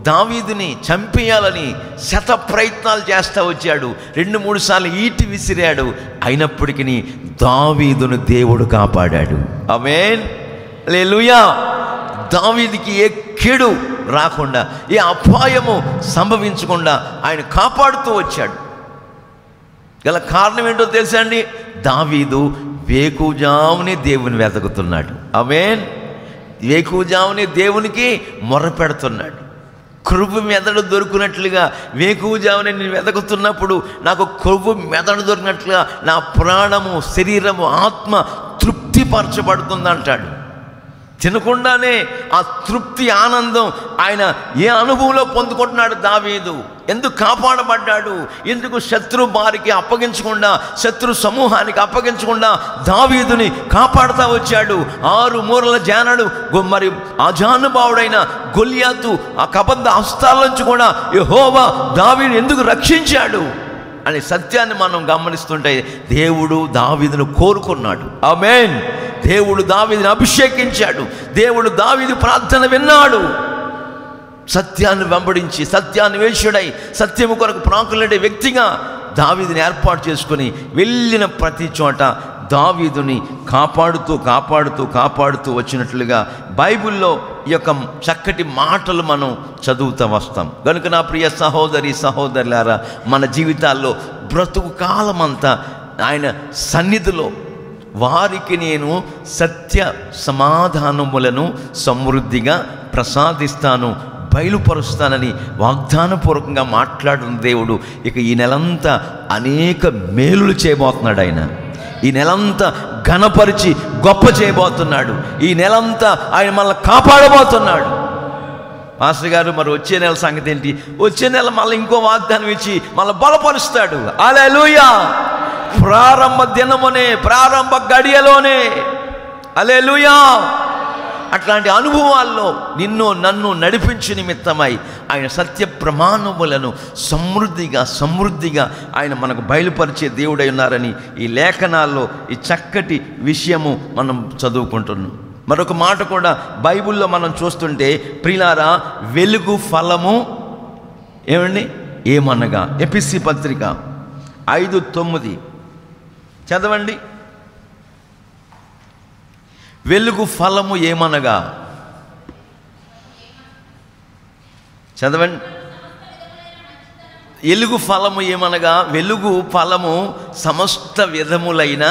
Speaker 1: దావీదుని చంపేయాలని శత ప్రయత్నాలు చేస్తూ వచ్చాడు. 2-3 సార్లు ఈటి విసిరాడు. అయినప్పటికీ దావీదును దేవుడు కాపాడాడు. ఆమేన్. హల్లెలూయా. దావీదుకి ఏ కీడు రాకుండా, ఏ అపాయము సంభవించకుండా ఆయన కాపాడుతూ వచ్చాడు. గల కారణం ఏంటో తెలుసా అండి? దావీదు వేకుజామునే దేవుని వెతుకుతున్నాడు. ఆమేన్. వేకుజామునే దేవునికి మొర్ర పెడుతున్నాడు. కొవ్వు మెదడు దొరికినట్లుగా వేకువజామునే నేను వెతుకుతున్నప్పుడు నాకు కొవ్వు మెదడు దొరికినట్లుగా నా ప్రాణము, శరీరము, ఆత్మ తృప్తిపరచబడుతుంది అంటాడు. తినకుండానే ఆ తృప్తి, ఆనందం ఆయన ఏ అనుభవంలో పొందుకుంటున్నాడు దావీదు? ఎందుకు కాపాడబడ్డాడు? ఎందుకు శత్రు బారికి అప్పగించకుండా, శత్రు సమూహానికి అప్పగించకుండా దావీదుని కాపాడుతూ వచ్చాడు. 6 మూరల జానడు మరి అజానుభావుడైన గొల్యాతు ఆ కబంధ హస్తాల నుంచి కూడా యెహోవా దావీదుని ఎందుకు రక్షించాడు అనే సత్యాన్ని మనం గమనిస్తుంటే దేవుడు దావీదును కోరుకున్నాడు. ఆమేన్. దేవుడు దావీదుని అభిషేకించాడు. దేవుడు దావీదు ప్రార్థన విన్నాడు. సత్యాన్ని వెంబడించి సత్యాన్వేషుడై సత్యము కొరకు ప్రాకులాడే వ్యక్తిగా దావీదుని ఏర్పాటు చేసుకుని వెళ్ళిన ప్రతి చోట దావీదుని కాపాడుతూ కాపాడుతూ కాపాడుతూ వచ్చినట్లుగా బైబిల్లో ఈ యొక్క చక్కటి మాటలు మనం చదువుతూ వస్తాం. కనుక నా ప్రియ సహోదరి సహోదరులారా, మన జీవితాల్లో బ్రతుకు కాలమంతా ఆయన సన్నిధిలో వారికి నేను సత్య సమాధానములను సమృద్ధిగా ప్రసాదిస్తాను, బయలుపరుస్తానని వాగ్దానపూర్వకంగా మాట్లాడిన దేవుడు ఇక ఈ నెలంతా అనేక మేలులు చేయబోతున్నాడు. ఆయన ఈ నెలంతా ఘనపరిచి గొప్ప చేయబోతున్నాడు. ఈ నెలంతా ఆయన మనల్ని కాపాడబోతున్నాడు. మాస్టర్ గారు, మరి వచ్చే నెల సంగతి ఏంటి? వచ్చే నెల మళ్ళీ ఇంకో వాగ్దానం ఇచ్చి మళ్ళీ బలపరుస్తాడు. హల్లెలూయా. ప్రారంభ దినమునే, ప్రారంభ గడియలోనే, హల్లెలూయా, అట్లాంటి అనుభవాల్లో నిన్ను నన్ను నడిపించే నిమిత్తమై ఆయన సత్య ప్రమాణములను సమృద్ధిగా ఆయన మనకు బయలుపరిచే దేవుడై ఉన్నారని ఈ లేఖనాల్లో ఈ చక్కటి విషయము మనం చదువుకుంటున్నాం. మరొక మాట కూడా బైబిల్లో మనం చూస్తుంటే ప్రియులారా, వెలుగు ఫలము ఏమండి ఏమనగా, ఎఫెసీ పత్రిక 5:9 చదవండి. వెలుగు ఫలము ఏమనగా, చదవండి. వెలుగు ఫలము ఏమనగా, వెలుగు ఫలము సమస్త విధములైన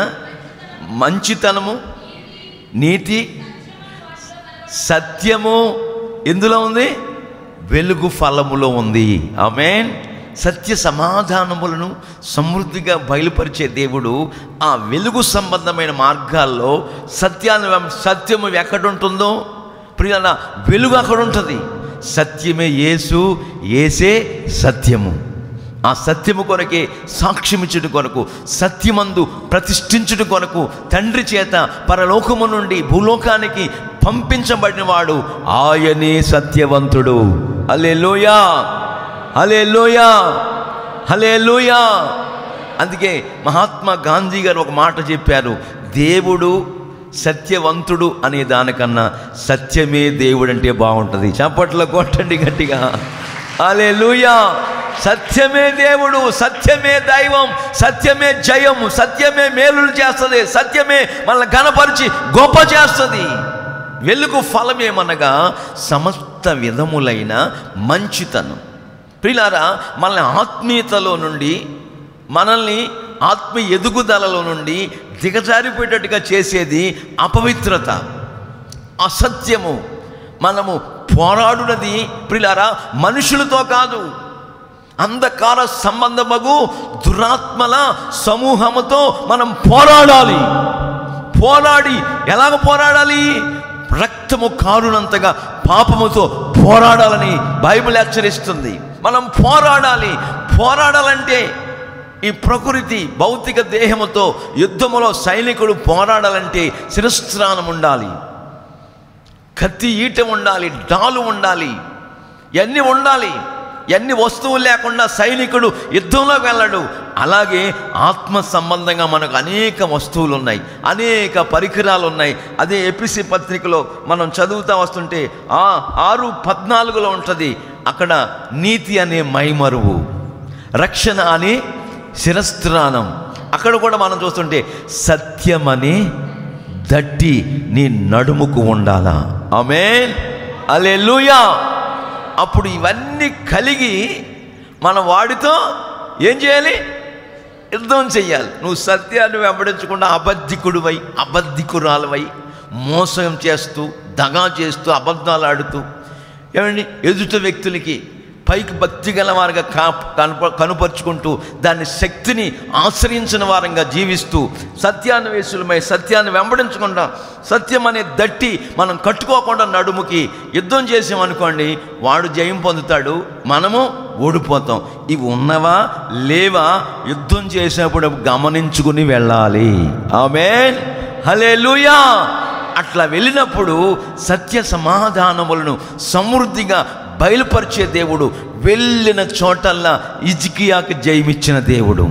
Speaker 1: మంచితనము, నీతి, సత్యము ఎందులో ఉంది? వెలుగు ఫలములో ఉంది. ఆమేన్. సత్య సమాధానములను సమృద్ధిగా బయలుపరిచే దేవుడు ఆ వెలుగు సంబంధమైన మార్గాల్లో సత్యము ఎక్కడుంటుందో ప్రియుల వెలుగు అక్కడ ఉంటుంది. సత్యమే యేసు, యేసే సత్యము. ఆ సత్యము కొరకే సాక్ష్యమిచ్చుట కొరకు, సత్యమందు ప్రతిష్ఠించుట కొరకు తండ్రి చేత పరలోకము నుండి భూలోకానికి పంపించబడిన వాడు ఆయనే సత్యవంతుడు. హల్లెలూయా, హల్లెలూయా, హల్లెలూయా. అందుకే మహాత్మా గాంధీ గారు ఒక మాట చెప్పారు, దేవుడు సత్యవంతుడు అనే దానికన్నా సత్యమే దేవుడు అంటే బాగుంటుంది. చప్పట్లు కొట్టండి గట్టిగా. హల్లెలూయా. సత్యమే దేవుడు, సత్యమే దైవం, సత్యమే జయము, సత్యమే మేలులు చేస్తుంది, సత్యమే మనల్ని ఘనపరిచి గొప్ప చేస్తుంది. వెలుగు ఫలమేమనగా సమస్త సమస్త విధములైన మంచితనం. ప్రియులారా, మనల్ని ఆత్మీయతలో నుండి, మనల్ని ఆత్మీయ ఎదుగుదలలో నుండి దిగజారిపోయేటట్టుగా చేసేది అపవిత్రత, అసత్యము. మనము పోరాడునది ప్రియులారా మనుషులతో కాదు, అంధకార సంబంధమగు దురాత్మల సమూహముతో మనం పోరాడాలి. పోరాడి ఎలాగ పోరాడాలి? రక్తము కారునంతగా పాపముతో పోరాడాలని బైబిల్ హెచ్చరిస్తుంది. మనం పోరాడాలి. పోరాడాలంటే ఈ ప్రకృతి భౌతిక దేహముతో యుద్ధములో సైనికుడు పోరాడాలంటే శిరస్త్రాణం ఉండాలి, కత్తి ఈట ఉండాలి, డాలు ఉండాలి, ఇవన్నీ ఉండాలి. ఎన్ని వస్తువులు లేకుండా సైనికుడు యుద్ధంలో వెళ్ళడు. అలాగే ఆత్మ సంబంధంగా మనకు అనేక వస్తువులు ఉన్నాయి, అనేక పరికరాలు ఉన్నాయి. అదే ఎపిసి పత్రికలో మనం చదువుతూ వస్తుంటే 6:14 ఉంటుంది. అక్కడ నీతి అనే మైమరువు, రక్షణ అనే శిరస్త్రాణం. అక్కడ కూడా మనం చూస్తుంటే సత్యమనే దట్టి నీ నడుముకు ఉండాలా. ఆమేన్, హల్లెలూయా. అప్పుడు ఇవన్నీ కలిగి మనం వాడితో ఏం చేయాలి? యుద్ధం చెయ్యాలి. నువ్వు సత్యాన్ని వెంబడించకుండా అబద్ధికుడివై, అబద్ధికురాలవై, మోసం చేస్తూ, దగా చేస్తూ, అబద్ధాలు ఆడుతూ, ఏమండి ఎదుటి వ్యక్తులకి పైకి భక్తి గల వారుగా కనుపరుచుకుంటూ దాని శక్తిని ఆశ్రయించిన వారంగా జీవిస్తూ సత్యాన్వేషులమై సత్యాన్ని వెంబడించకుండా సత్యం అనే దట్టి మనం కట్టుకోకుండా నడుముకి యుద్ధం చేసామనుకోండి, వాడు జయం పొందుతాడు, మనము ఓడిపోతాం. ఇవి ఉన్నవా లేవా యుద్ధం చేసేప్పుడు గమనించుకుని వెళ్ళాలి. ఆమేన్, హల్లెలూయా. అట్లా వెళ్ళినప్పుడు సత్య సమాధానములను సమృద్ధిగా బయలుపరిచే దేవుడు. వెళ్ళిన చోటల్లా హిజ్కియాకు జయమిచ్చిన దేవుడు,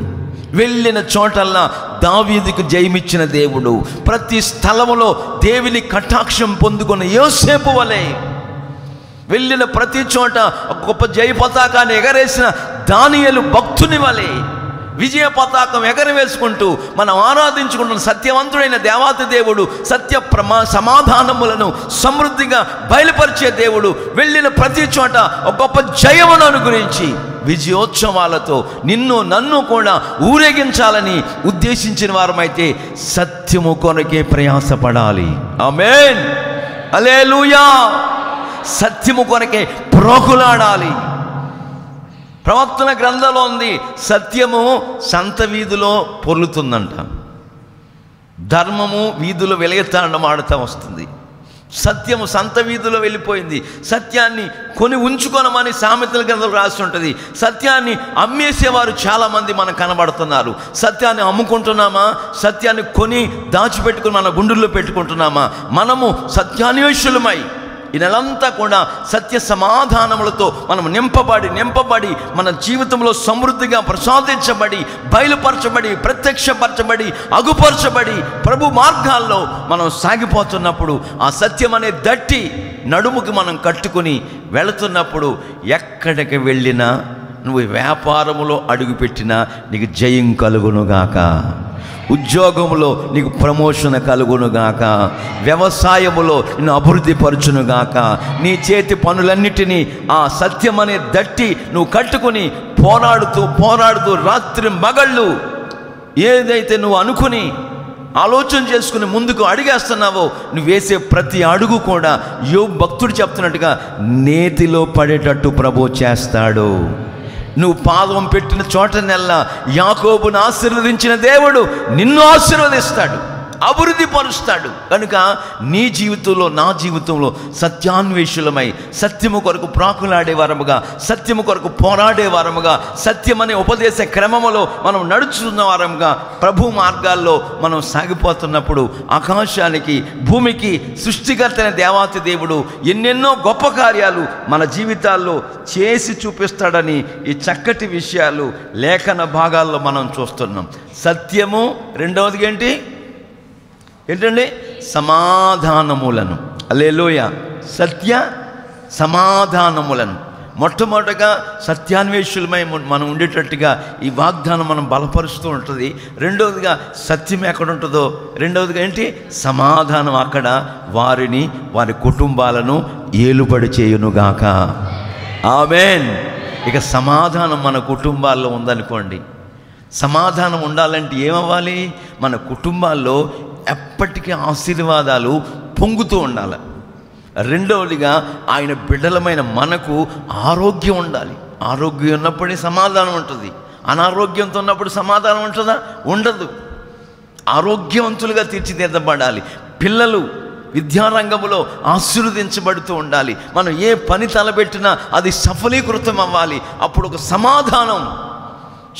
Speaker 1: వెళ్ళిన చోటల్లా దావీదుకు జయమిచ్చిన దేవుడు, ప్రతి స్థలములో దేవుని కటాక్షం పొందుకున్న యోసేపు వలె వెళ్ళిన ప్రతి చోట గొప్ప జయ పతాకాన్ని ఎగరేసిన దానియేలు భక్తుని వలె విజయ పతాకం ఎగరవేసుకుంటూ మనం ఆరాధించుకుంటున్న సత్యవంతుడైన దేవాతి దేవుడు, సత్య సమాధానములను సమృద్ధిగా బయలుపరిచే దేవుడు వెళ్ళిన ప్రతి చోట ఒక గొప్ప జయమును అనుగురించి విజయోత్సవాలతో నిన్ను నన్ను కూడా ఊరేగించాలని ఉద్దేశించిన వారమైతే సత్యము కొరకే ప్రయాసపడాలి. ఆమేన్, హల్లెలూయా. సత్యము కొరకే ప్రోకులాడాలి. ప్రవక్తల గ్రంథంలో ఉంది, సత్యము సంత వీధిలో పొర్లుతుందంట, ధర్మము వీధిలో వెలుగుతాండం ఆడుతూ వస్తుంది. సత్యము సంత వీధిలో వెళ్ళిపోయింది. సత్యాన్ని కొని ఉంచుకోనమని సామెతల గ్రంథంలో రాసి ఉంటుంది. సత్యాన్ని అమ్మేసేవారు చాలామంది మనకు కనబడుతున్నారు. సత్యాన్ని అమ్ముకుంటున్నామా? సత్యాన్ని కొని దాచిపెట్టుకుని మన గుండెల్లో పెట్టుకుంటున్నామా? మనము సత్యాన్వేషులమై ఈ నెలంతా కూడా సత్య సమాధానములతో మనం నింపబడి మన జీవితంలో సమృద్ధిగా ప్రసాదించబడి బయలుపరచబడి ప్రత్యక్షపరచబడి అగుపరచబడి ప్రభు మార్గాల్లో మనం సాగిపోతున్నప్పుడు ఆ సత్యం అనే దట్టి నడుముకి మనం కట్టుకుని వెళుతున్నప్పుడు ఎక్కడికి వెళ్ళినా నువ్వు వ్యాపారములో అడుగుపెట్టినా నీకు జయం కలుగునుగాక, ఉద్యోగములో నీకు ప్రమోషన్ కలుగునుగాక, వ్యవసాయములో నిన్ను అభివృద్ధి పరచునుగాక. నీ చేతి పనులన్నిటినీ ఆ సత్యం అనే దట్టి నువ్వు కట్టుకుని పోరాడుతూ రాత్రి మగళ్ళు ఏదైతే నువ్వు అనుకుని ఆలోచన చేసుకుని ముందుకు అడిగేస్తున్నావో నువ్వు వేసే ప్రతి అడుగు కూడా యోబు భక్తుడు చెప్తున్నట్టుగా నేతిలో పడేటట్టు ప్రభు చేస్తాడు. నువ్వు పాదం పెట్టిన చోటనెల్లా యాకోబును ఆశీర్వదించిన దేవుడు నిన్ను ఆశీర్వదిస్తాడు, అభివృద్ధి పరుస్తాడు. కనుక నీ జీవితంలో నా జీవితంలో సత్యాన్వేషులమై సత్యము కొరకు ప్రాకులాడే వారముగా, సత్యము కొరకు పోరాడే వారముగా, సత్యమనే ఉపదేశ క్రమములో మనం నడుచుతున్న వారముగా ప్రభు మార్గాల్లో మనం సాగిపోతున్నప్పుడు ఆకాశానికి భూమికి సృష్టికర్తైన దేవాతి దేవుడు ఎన్నెన్నో గొప్ప కార్యాలు మన జీవితాల్లో చేసి చూపిస్తాడని ఈ చక్కటి విషయాలు లేఖన భాగాల్లో మనం చూస్తున్నాం. సత్యము, రెండవది ఏంటండి? సమాధానములను. హల్లెలూయా. సత్య సమాధానములను మొట్టమొదటగా సత్యాన్వేషులమై మనం ఉండేటట్టుగా ఈ వాగ్దానం మనం బలపరుస్తూ ఉంటుంది. రెండవదిగా సత్యం ఎక్కడ ఉంటుందో, రెండవదిగా ఏంటి, సమాధానం అక్కడ వారిని వారి కుటుంబాలను ఏలుబడి చేయునుగాక. ఆమేన్. ఇక సమాధానం మన కుటుంబాల్లో ఉందనుకోండి, సమాధానం ఉండాలంటే ఏమవ్వాలి? మన కుటుంబాల్లో ఎప్పటికీ ఆశీర్వాదాలు పొంగుతూ ఉండాలి. రెండవదిగా ఆయన బిడ్డలమైన మనకు ఆరోగ్యం ఉండాలి. ఆరోగ్యం ఉన్నప్పుడే సమాధానం ఉంటుంది. అనారోగ్యంతో ఉన్నప్పుడు సమాధానం ఉంటుందా? ఉండదు. ఆరోగ్యవంతులుగా తీర్చిదిద్దబడాలి. పిల్లలు విద్యారంగంలో ఆశీర్వదించబడుతూ ఉండాలి. మనం ఏ పని తలపెట్టినా అది సఫలీకృతం అవ్వాలి. అప్పుడు ఒక సమాధానం.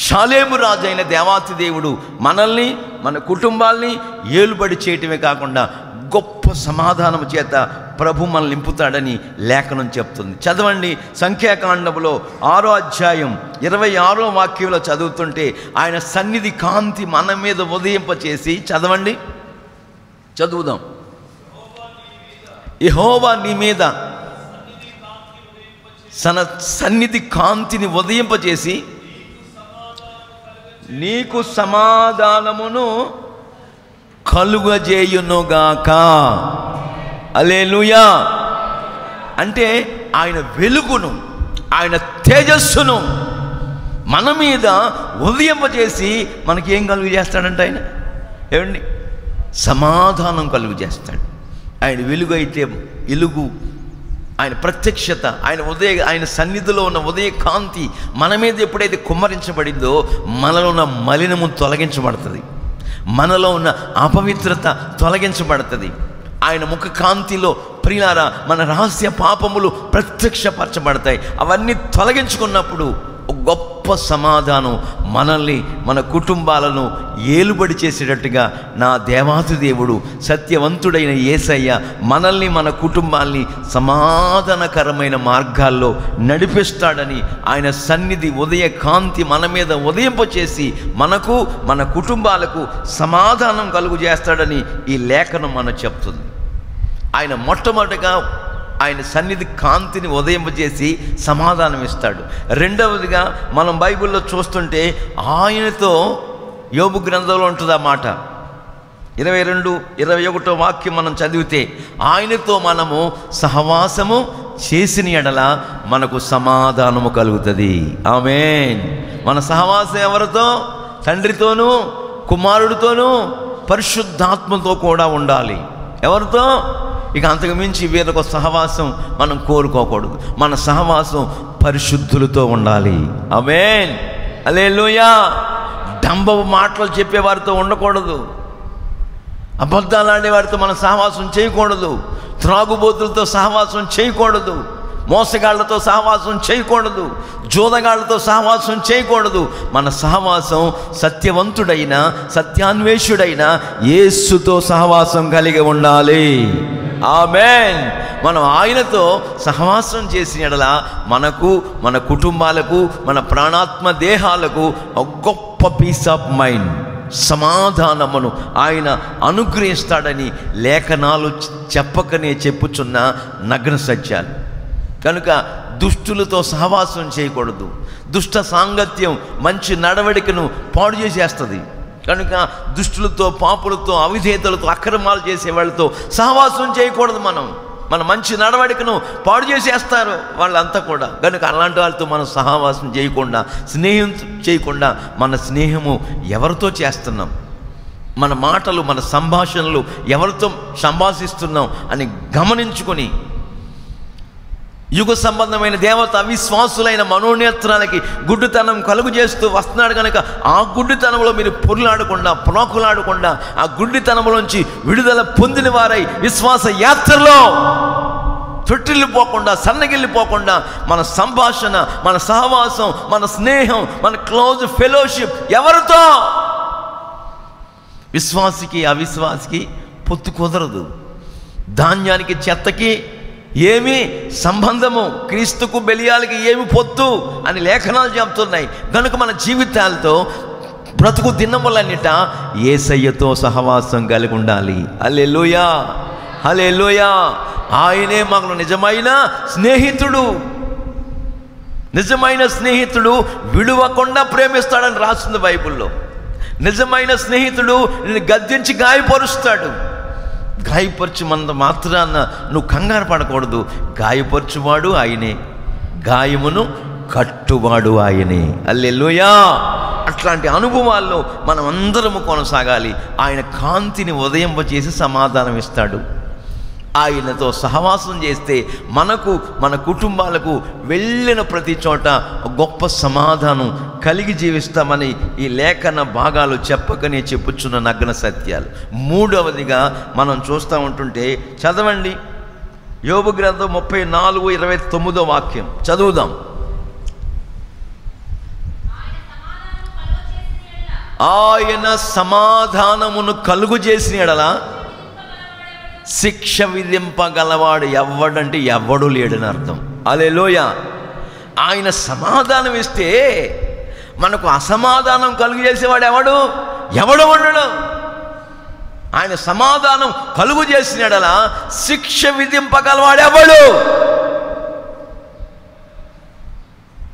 Speaker 1: షాలేము రాజు అయిన దేవాతి దేవుడు మనల్ని, మన కుటుంబాల్ని ఏలుబడి చేయటమే కాకుండా గొప్ప సమాధానం చేత ప్రభు మనల్ని నింపుతాడని లేఖనం చెప్తుంది. చదవండి, సంఖ్యాకాండములో 6వ అధ్యాయం 26వ వాక్యంలో చదువుతుంటే, ఆయన సన్నిధి కాంతి మన మీద ఉదయింపచేసి, చదవండి, చదువుదాం. యెహోవా నీ మీద తన సన్నిధి కాంతిని ఉదయింపచేసి నీకు సమాధానమును కలుగజేయునుగాక. హల్లెలూయా. అంటే ఆయన వెలుగును, ఆయన తేజస్సును మన మీద ఉదయింపజేసి మనకి ఏం కలుగు చేస్తాడంటే, ఆయన ఏమండి, సమాధానం కలుగు చేస్తాడు. ఆయన వెలుగు అయితే వెలుగు, ఆయన ప్రత్యక్షత, ఆయన సన్నిధిలో ఉన్న ఉదయ కాంతి మన మీద ఎప్పుడైతే కుమ్మరించబడిందో మనలో ఉన్న మలినము తొలగించబడుతుంది, మనలో ఉన్న అపవిత్రత తొలగించబడుతుంది. ఆయన ముఖ కాంతిలో ప్రియులారా మన రహస్య పాపములు ప్రత్యక్షపరచబడతాయి. అవన్నీ తొలగించుకున్నప్పుడు గొప్ప సమాధానం మనల్ని, మన కుటుంబాలను ఏలుబడి చేసేటట్టుగా నా దేవాతి దేవుడు, సత్యవంతుడైన యేసయ్య మనల్ని, మన కుటుంబాల్ని సమాధానకరమైన మార్గాల్లో నడిపిస్తాడని ఆయన సన్నిధి ఉదయ కాంతి మన మీద ఉదయింపచేసి మనకు, మన కుటుంబాలకు సమాధానం కలుగు చేస్తాడని ఈ లేఖనం మనకు చెప్తుంది. ఆయన మొట్టమొదటిగా ఆయన సన్నిధి కాంతిని ఉదయింపజేసి సమాధానం ఇస్తాడు. రెండవదిగా మనం బైబిల్లో చూస్తుంటే ఆయనతో, యోబు గ్రంథంలో ఉంటుంది ఆ మాట, 22-21 వాక్యం మనం చదివితే, ఆయనతో మనము సహవాసము చేసిన ఎడల మనకు సమాధానము కలుగుతుంది. ఆమేన్. మన సహవాసం ఎవరితో? తండ్రితోనూ, కుమారుడితోనూ, పరిశుద్ధాత్మతో కూడా ఉండాలి. ఎవరితో? ఇక అంతకు మించి వేరొక సహవాసం మనం కోరుకోకూడదు. మన సహవాసం పరిశుద్ధులతో ఉండాలి. ఆమేన్. హల్లెలూయా. డంబపు మాటలు చెప్పేవారితో ఉండకూడదు. అబద్ధాలు ఆడేవారితో మనం సహవాసం చేయకూడదు. త్రాగుబోతులతో సహవాసం చేయకూడదు. మోసగాళ్లతో సహవాసం చేయకూడదు. జోదగాళ్లతో సహవాసం చేయకూడదు. మన సహవాసం సత్యవంతుడైన, సత్యాన్వేషుడైన యేసుతో సహవాసం కలిగి ఉండాలి. ఆమేన్. మనం ఆయనతో సహవాసం చేసిన యెడల మనకు, మన కుటుంబాలకు, మన ప్రాణాత్మ దేహాలకు ఒక గొప్ప పీస్ ఆఫ్ మైండ్, సమాధానమును ఆయన అనుగ్రహిస్తాడని లేఖనాలు చెప్పకనే చెప్పుచున్న నగ్న సత్యాలు. కనుక దుష్టులతో సహవాసం చేయకూడదు. దుష్ట సాంగత్యం మంచి నడవడికను పాడు చేసేస్తుంది. కనుక దుష్టులతో, పాపులతో, అవిధేయతలతో, అక్రమాలు చేసే వాళ్ళతో సహవాసం చేయకూడదు. మన మంచి నడవడికను పాడు చేసేస్తారు వాళ్ళంతా కూడా. కనుక అలాంటి వాళ్ళతో మనం సహవాసం చేయకుండా, స్నేహం చేయకుండా, మన స్నేహము ఎవరితో చేస్తున్నాం, మన మాటలు, మన సంభాషణలు ఎవరితో సంభాషిస్తున్నాం అని గమనించుకొని, యుగ సంబంధమైన దేవత అవిశ్వాసులైన మనోనేత్రాలకి గుడ్డితనం కలుగు చేస్తూ వస్తున్నాడు. కనుక ఆ గుడ్డితనంలో మీరు పొరులాడకుండా, ప్రోకులాడకుండా, ఆ గుడ్డితనంలోంచి విడుదల పొందిన వారై విశ్వాస యాత్రలో తొట్టిల్లిపోకుండా, సన్నగిల్లిపోకుండా మన సంభాషణ, మన సహవాసం, మన స్నేహం, మన క్లోజ్ ఫెలోషిప్ ఎవరితో? విశ్వాసికి అవిశ్వాసికి పొత్తు కుదరదు. ధాన్యానికి చెత్తకి ఏమి సంబంధము, క్రీస్తుకు బెలియాలకి ఏమి పొత్తు అని లేఖనాలు చెప్తున్నాయి. కనుక మన జీవితాలతో బ్రతుకు దినములన్నిట యేసయ్యతో సహవాసం కలిగి ఉండాలి. హల్లెలూయా, హల్లెలూయా. ఆయనే మాకు నిజమైన స్నేహితుడు. నిజమైన స్నేహితుడు విడువకుండా ప్రేమిస్తాడని రాస్తుంది బైబిల్లో. నిజమైన స్నేహితుడు నిన్ను గద్దించి గాయపరుస్తాడు. గాయపరచుమన్నంత మాత్రాన నువ్వు కంగారు పడకూడదు. గాయపరచువాడు ఆయనే, గాయమును కట్టువాడు ఆయనే. హల్లెలూయా. అట్లాంటి అనుభవాల్లో మనం అందరము కొనసాగాలి. ఆయన కాంతిని ఉదయింపచేసి సమాధానం ఇస్తాడు. ఆయనతో సహవాసం చేస్తే మనకు, మన కుటుంబాలకు వెళ్ళిన ప్రతి చోట గొప్ప సమాధానం కలిగి జీవిస్తామని ఈ లేఖన భాగాలు చెప్పకనే చెప్పుచున్న నగ్న సత్యాలు. మూడవదిగా మనం చూస్తూ ఉంటుంటే, చదవండి యోబు గ్రంథం 34:29 వాక్యం చదువుదాం. ఆయన సమాధానమును కలుగు చేసిన ఎడల శిక్ష విధింపగలవాడు ఎవడంటే ఎవడు లేడని అర్థం. హల్లెలూయా. ఆయన సమాధానం ఇస్తే మనకు అసమాధానం కలుగు చేసేవాడు ఎవడు ఉండడు. ఆయన సమాధానం కలుగు చేసిన ఎడల శిక్ష విధింపగలవాడు ఎవడు.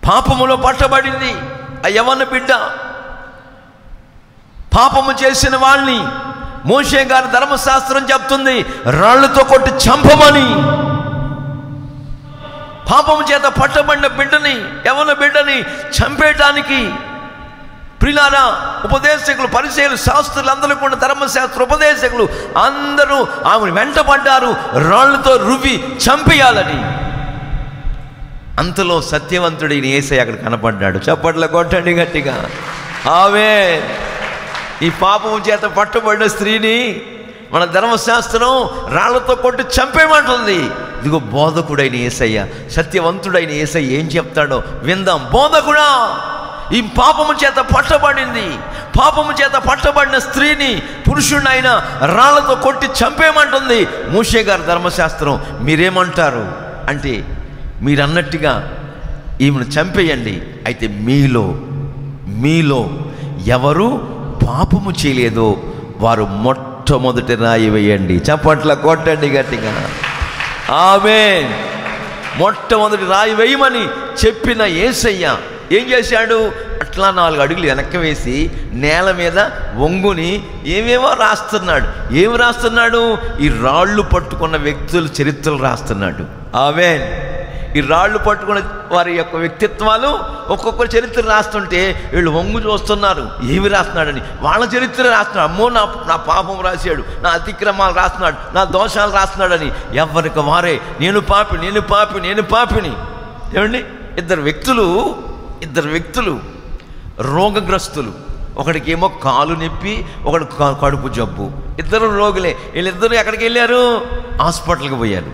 Speaker 1: పాపములో పట్టబడింది ఆ యవ్వన బిడ్డ. పాపము చేసిన వాళ్ళని మోషే గారి ధర్మశాస్త్రం చెప్తుంది రాళ్లతో కొట్టి చంపమని. పాపము చేత పట్టబడిన బిడ్డని, యవ్వన బిడ్డని చంపేయటానికి ప్రియులారా ఉపదేశకులు, పరిసయ్యులు, శాస్త్రులు అందరూ కూడా, ధర్మశాస్త్ర ఉపదేశకులు అందరూ ఆమెను వెంటపడ్డారు రాళ్లతో రువ్వి చంపేయాలని. అంతలో సత్యవంతుడైన యేసయ్య అక్కడ కనపడ్డాడు. చప్పట్ల కొట్టండి గట్టిగా. ఆమేన్. ఈ పాపము చేత పట్టుబడిన స్త్రీని మన ధర్మశాస్త్రం రాళ్లతో కొట్టి చంపేయమంటుంది. ఇదిగో బోధకుడైన యేసయ్య, సత్యవంతుడైన యేసయ్య ఏం చెప్తాడో విందాం. బోధకుడా, ఈ పాపము చేత పట్టబడింది, పాపము చేత పట్టబడిన స్త్రీని, పురుషుడినైనా రాళ్లతో కొట్టి చంపేయమంటుంది మోషే గారి ధర్మశాస్త్రం. మీరేమంటారు అంటే, మీరన్నట్టుగా ఈమెను చంపేయండి. అయితే మీలో ఎవరు పాపము చేయలేదో వారు మొట్టమొదటి రాయి వేయండి. చప్పట్ల కొట్టండి గట్టిగా. ఆమేన్. మొట్టమొదటి రాయి వేయమని చెప్పిన యేసయ్య ఏం చేశాడు? అట్లా 4 అడుగులు వెనక్కి వేసి నేల మీద వంగుని ఏమేమో రాస్తున్నాడు. ఏమి రాస్తున్నాడు? ఈ రాళ్ళు పట్టుకున్న వ్యక్తుల చరిత్రలు రాస్తున్నాడు. ఆమేన్. ఈ రాళ్ళు పట్టుకున్న వారి యొక్క వ్యక్తిత్వాలు ఒక్కొక్కరు చరిత్ర రాస్తుంటే వీళ్ళు వంగు చూస్తున్నారు ఏమి రాస్తున్నాడని. వాళ్ళ చరిత్ర రాస్తున్నాడు. అమ్మో నా పాపం రాశాడు, నా అతిక్రమాలు రాస్తున్నాడు, నా దోషాలు రాస్తున్నాడని. ఎవరికి వారే నేను పాపిని. ఏమండి, ఇద్దరు వ్యక్తులు రోగగ్రస్తులు. ఒకడికేమో కాలు నొప్పి, ఒకడు కడుపు జబ్బు. ఇద్దరు రోగులే. వీళ్ళిద్దరూ ఎక్కడికి వెళ్ళారు? హాస్పిటల్కి పోయారు.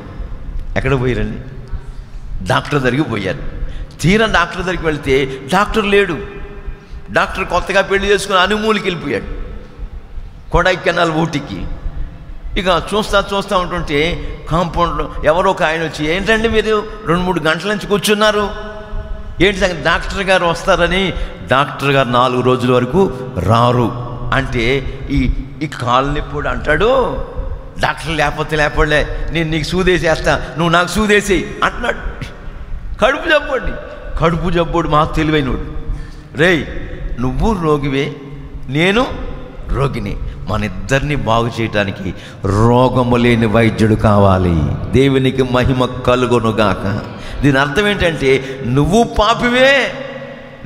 Speaker 1: ఎక్కడ పోయారండి? డాక్టర్ దగ్గరికి పోయారు. తీరా డాక్టర్ దగ్గరికి వెళ్తే డాక్టర్ లేడు. డాక్టర్ కొత్తగా పెళ్లి చేసుకుని అనుమూలికి వెళ్ళిపోయాడు, కొడైకెనాల్ ఊటీకి. ఇక చూస్తూ ఉంటుంటే కాంపౌండ్లో ఎవరో ఒక ఆయన వచ్చి, ఏంటండి మీరు 2-3 గంటల నుంచి కూర్చున్నారు, ఏంటి సంగతి? డాక్టర్ గారు వస్తారని. డాక్టర్ గారు 4 రోజుల వరకు రారు అంటే ఈ కాలు నొప్పుడు అంటాడు. డాక్టర్ లేకపోతే నేను నీకు సూదేసేస్తా, నువ్వు నాకు సూదేసి అంటున్నాడు. కడుపు జబ్బోడు మాకు తెలివైనడు. రేయ్, నువ్వు రోగివే, నేను రోగిని. మన ఇద్దరిని బాగు చేయటానికి రోగము లేని వైద్యుడు కావాలి. దేవునికి మహిమ కలుగునుగాక. దీని అర్థం ఏంటంటే, నువ్వు పాపివే,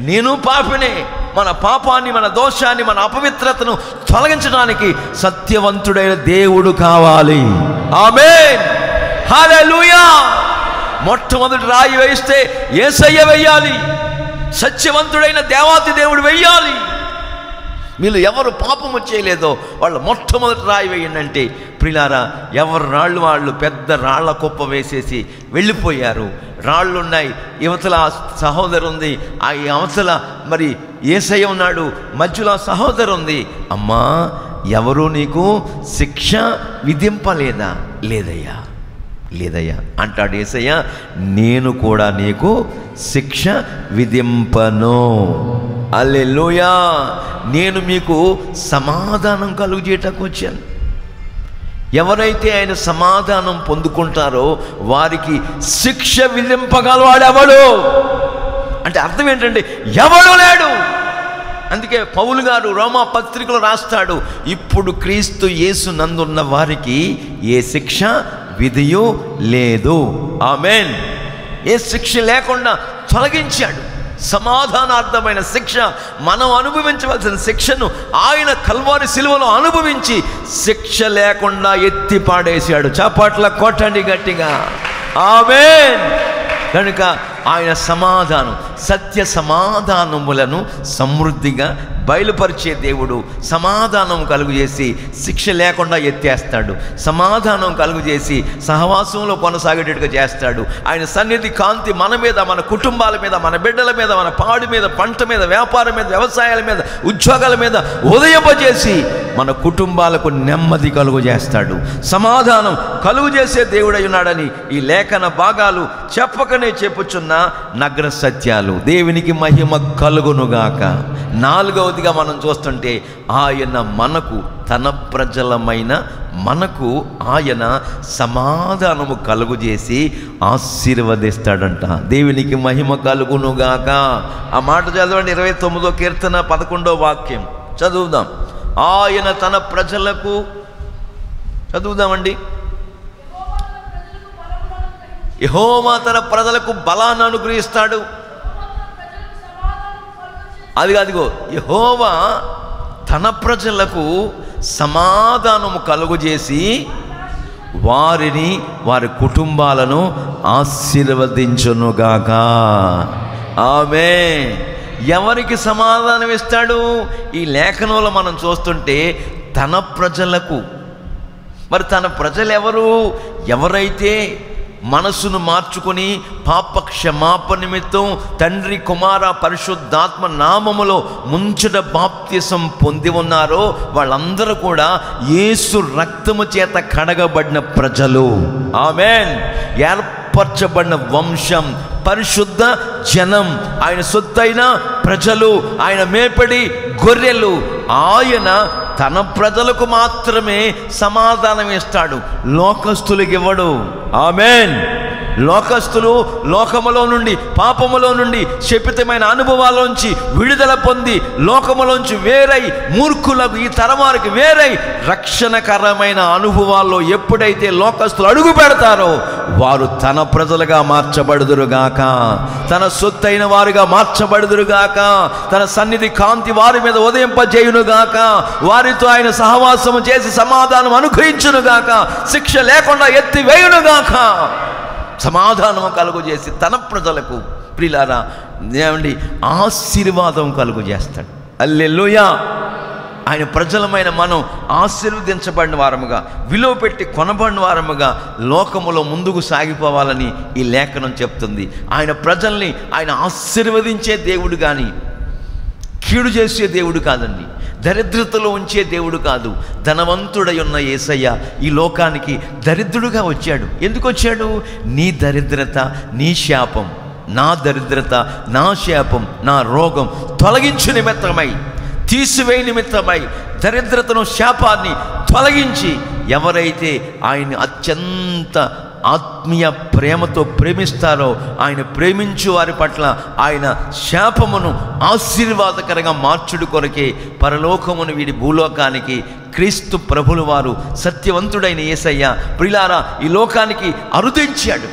Speaker 1: నేను పాపినే. మన పాపాన్ని, మన దోషాన్ని, మన అపవిత్రతను తొలగించడానికి సత్యవంతుడైన దేవుడు కావాలి. ఆమేన్. హల్లెలూయా. మొట్టమొదటి రాయి వేస్తే యేసయ్య వెయ్యాలి, సత్యవంతుడైన దేవాతి దేవుడు వెయ్యాలి. వీళ్ళు ఎవరు పాపము చేయలేదో వాళ్ళు మొట్టమొదటి రాయి వేయండి అంటే, ప్రియులారా, ఎవరు రాళ్ళు వాళ్ళు పెద్ద రాళ్ల కుప్ప వేసేసి వెళ్ళిపోయారు. రాళ్ళు ఉన్నాయి, యువతల సహోదరు ఉంది, ఆ అవతల మరి యేసయ్య ఉన్నాడు, మధ్యలో సహోదరు ఉంది. అమ్మా, ఎవరు నీకు శిక్ష విధింపలేదా? లేదయ్యా అంటాడు యేసయ్య. నేను కూడా నీకు శిక్ష విధింపను. హల్లెలూయా. నేను మీకు సమాధానం కలుగజేయటానికి వచ్చాను. ఎవరైతే ఆయన సమాధానం పొందుకుంటారో వారికి శిక్ష విధింపగలవాడెవడు? అంటే అర్థం ఏంటంటే ఎవడు లేడు. అందుకే పౌలు గారు రోమా పత్రికలో రాస్తాడు, ఇప్పుడు క్రీస్తు యేసు నందున్న వారికి ఏ శిక్ష విధియు లేదు. ఆమేన్. ఏ శిక్ష లేకుండా తొలగించాడు. సమాధానార్థమైన శిక్ష, మనం అనుభవించవలసిన శిక్షను ఆయన కల్వారి సిలువలో అనుభవించి శిక్ష లేకుండా ఎత్తి పాడేశాడు. చప్పట్ల కొట్టండి గట్టిగా. ఆమేన్. కనుక ఆయన సమాధానం, సత్య సమాధానములను సమృద్ధిగా బయలుపరిచే దేవుడు. సమాధానం కలుగు చేసి శిక్ష లేకుండా ఎత్తేస్తాడు. సమాధానం కలుగు చేసి సహవాసంలో కొనసాగేటట్టుగా చేస్తాడు. ఆయన సన్నిధి కాంతి మన మీద, మన కుటుంబాల మీద, మన బిడ్డల మీద, మన పాడి మీద, పంట మీద, వ్యాపారం మీద, వ్యవసాయాల మీద, ఉద్యోగాల మీద ఉదయింపజేసి మన కుటుంబాలకు నెమ్మది కలుగు చేస్తాడు. సమాధానం కలుగు చేసే దేవుడై ఉన్నాడని ఈ లేఖన భాగాలు చెప్పకనే చెప్పుచున్న నగ్న సత్యాలు. దేవునికి మహిమ కలుగునుగాక. నాలుగవదిగా మనం చూస్తుంటే ఆయన మనకు, తన ప్రజలమైన మనకు ఆయన సమాధానము కలుగు చేసి ఆశీర్వదిస్తాడంట. దేవునికి మహిమ కలుగునుగాక. ఆ మాట చదవండి. 29వ కీర్తన 11వ వాక్యం చదువుదాం. ఆయన తన ప్రజలకు, చదువుదామండి. యెహోవా తన ప్రజలకు బలాన్ని అనుగ్రహిస్తాడు. అదిగో యెహోవా తన ప్రజలకు సమాధానము కలుగజేసి వారిని, వారి కుటుంబాలను ఆశీర్వదించునుగాక. ఆమేన్. ఎవరికి సమాధానం ఇస్తాడు? ఈ లేఖనంలో మనం చూస్తుంటే తన ప్రజలకు. మరి తన ప్రజలు ఎవరు? ఎవరైతే మనసును మార్చుకొని పాప క్షమాపణ నిమిత్తం తండ్రి, కుమార, పరిశుద్ధాత్మ నామములో ముంచట బాప్తిసం పొంది ఉన్నారో వాళ్ళందరూ కూడా యేసు రక్తము చేత కడగబడిన ప్రజలు. ఆమేన్. ఏర్పరచబడిన వంశం, పరిశుద్ధ జనం, ఆయన సొత్తైన ప్రజలు, ఆయన మేపడి గొర్రెలు. ఆయన తన ప్రజలకు మాత్రమే సమాధానం ఇస్తాడు, లోకస్తులకు ఇవ్వడు. ఆమేన్. లోకస్తులు లోకములో నుండి, పాపములో నుండి, శపితమైన అనుభవాల్లోంచి విడుదల పొంది లోకములోంచి వేరై, మూర్ఖులకు, ఈ తరవారికి వేరై రక్షణకరమైన అనుభవాల్లో ఎప్పుడైతే లోకస్తులు అడుగు పెడతారో వారు తన ప్రజలుగా మార్చబడుదురుగాక, తన సొత్తైన వారుగా మార్చబడుదురుగాక, తన సన్నిధి కాంతి వారి మీద ఉదయింపజేయునుగాక, వారితో ఆయన సహవాసము చేసి సమాధానం అనుగ్రహించునుగాక, శిక్ష లేకుండా ఎత్తి వేయునుగాక. సమాధానం కలుగు చేసి తన ప్రజలకు, ప్రియులారా, ఏమండి, ఆశీర్వాదం కలుగు చేస్తాడు. హల్లెలూయా. ఆయన ప్రజలమైన మనం ఆశీర్వదించబడిన వారముగా, విలువ పెట్టి కొనబడిన వారముగా లోకములో ముందుకు సాగిపోవాలని ఈ లేఖనం చెప్తుంది. ఆయన ప్రజల్ని ఆయన ఆశీర్వదించే దేవుడు కానీ కీడు చేసే దేవుడు కాదండి. దరిద్రతలో ఉంచే దేవుడు కాదు. ధనవంతుడై ఉన్న యేసయ్య ఈ లోకానికి దరిద్రుడుగా వచ్చాడు. ఎందుకు వచ్చాడు? నీ దరిద్రత, నీ శాపం, నా దరిద్రత, నా శాపం, నా రోగం తొలగించు నిమిత్తమై, తీసివేయ నిమిత్తమై, దరిద్రతను, శాపాన్ని తొలగించి ఎవరైతే ఆయన్ని అత్యంత ఆత్మీయ ప్రేమతో ప్రేమిస్తారో, ఆయన ప్రేమించు వారి పట్ల ఆయన శాపమును ఆశీర్వాదకరంగా మార్చుడు కొరకే పరలోకమును వీడి భూలోకానికి క్రీస్తు ప్రభులు వారు, సత్యవంతుడైన యేసయ్య, ప్రియులారా, ఈ లోకానికి అరుదించాడు.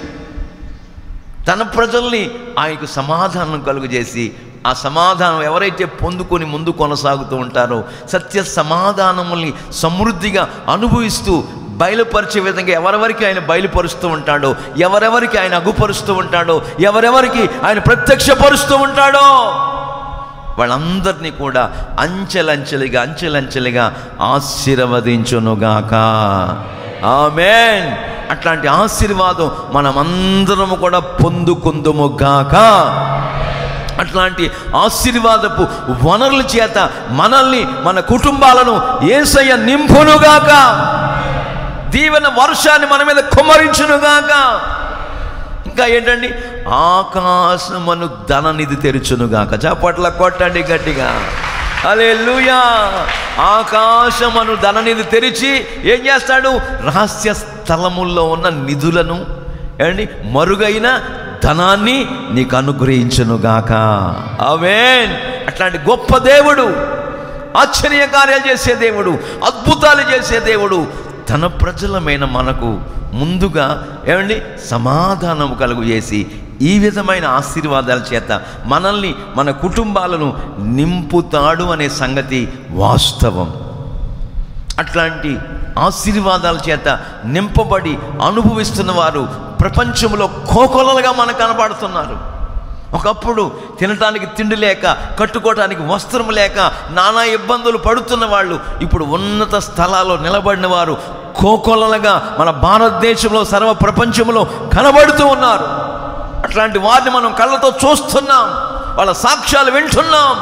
Speaker 1: తన ప్రజల్ని ఆయనకు సమాధానం కలుగజేసి, ఆ సమాధానం ఎవరైతే పొందుకొని ముందు కొనసాగుతూ ఉంటారో, సత్య సమాధానముల్ని సమృద్ధిగా అనుభవిస్తూ బయలుపరిచే విధంగా ఎవరెవరికి ఆయన బయలుపరుస్తూ ఉంటాడో, ఎవరెవరికి ఆయన అగుపరుస్తూ ఉంటాడో, ఎవరెవరికి ఆయన ప్రత్యక్షపరుస్తూ ఉంటాడో వాళ్ళందరినీ కూడా అంచెలంచెలుగా అంచెలంచెలుగా ఆశీర్వదించునుగాక. ఆమేన్. అట్లాంటి ఆశీర్వాదం మనమందరము కూడా పొందుకుందుముగాక. అట్లాంటి ఆశీర్వాదపు వనరుల చేత మనల్ని, మన కుటుంబాలను యేసయ్య నింపునుగాక. దీవెన వర్షాన్ని మన మీద కుమ్మరించునుగాక. ఇంకా ఏంటండి? ఆకాశమును ధననిధి తెరుచునుగాక. చప్పట్ల కొట్టండి గట్టిగా. హల్లెలూయా. ఆకాశమును ధననిధి తెరిచి ఏం చేస్తాడు? రహస్య స్థలముల్లో ఉన్న నిధులను, ఏమండి, మరుగైన ధనాన్ని నీకు అనుగ్రహించునుగాక. ఆమేన్. అట్లాంటి గొప్ప దేవుడు, ఆశ్చర్య కార్యాలు చేసే దేవుడు, అద్భుతాలు చేసే దేవుడు తన ప్రజలమైన మనకు ముందుగా ఏమండి సమాధానం కలుగు చేసి ఈ విధమైన ఆశీర్వాదాల చేత మనల్ని, మన కుటుంబాలను నింపుతాడు అనే సంగతి వాస్తవం. అట్లాంటి ఆశీర్వాదాల చేత నింపబడి అనుభవిస్తున్న వారు ప్రపంచంలో కోకొలలుగా మనకు కనబడుతున్నారు. ఒకప్పుడు తినటానికి తిండి లేక, కట్టుకోవటానికి వస్త్రం లేక నానా ఇబ్బందులు పడుతున్న వాళ్ళు ఇప్పుడు ఉన్నత స్థలాల్లో నిలబడిన వారు కోకొలలుగా మన భారతదేశంలో, సర్వ ప్రపంచంలో కనబడుతూ ఉన్నారు. అట్లాంటి వారిని మనం కళ్ళతో చూస్తున్నాం, వాళ్ళ సాక్ష్యాలు వింటున్నాం.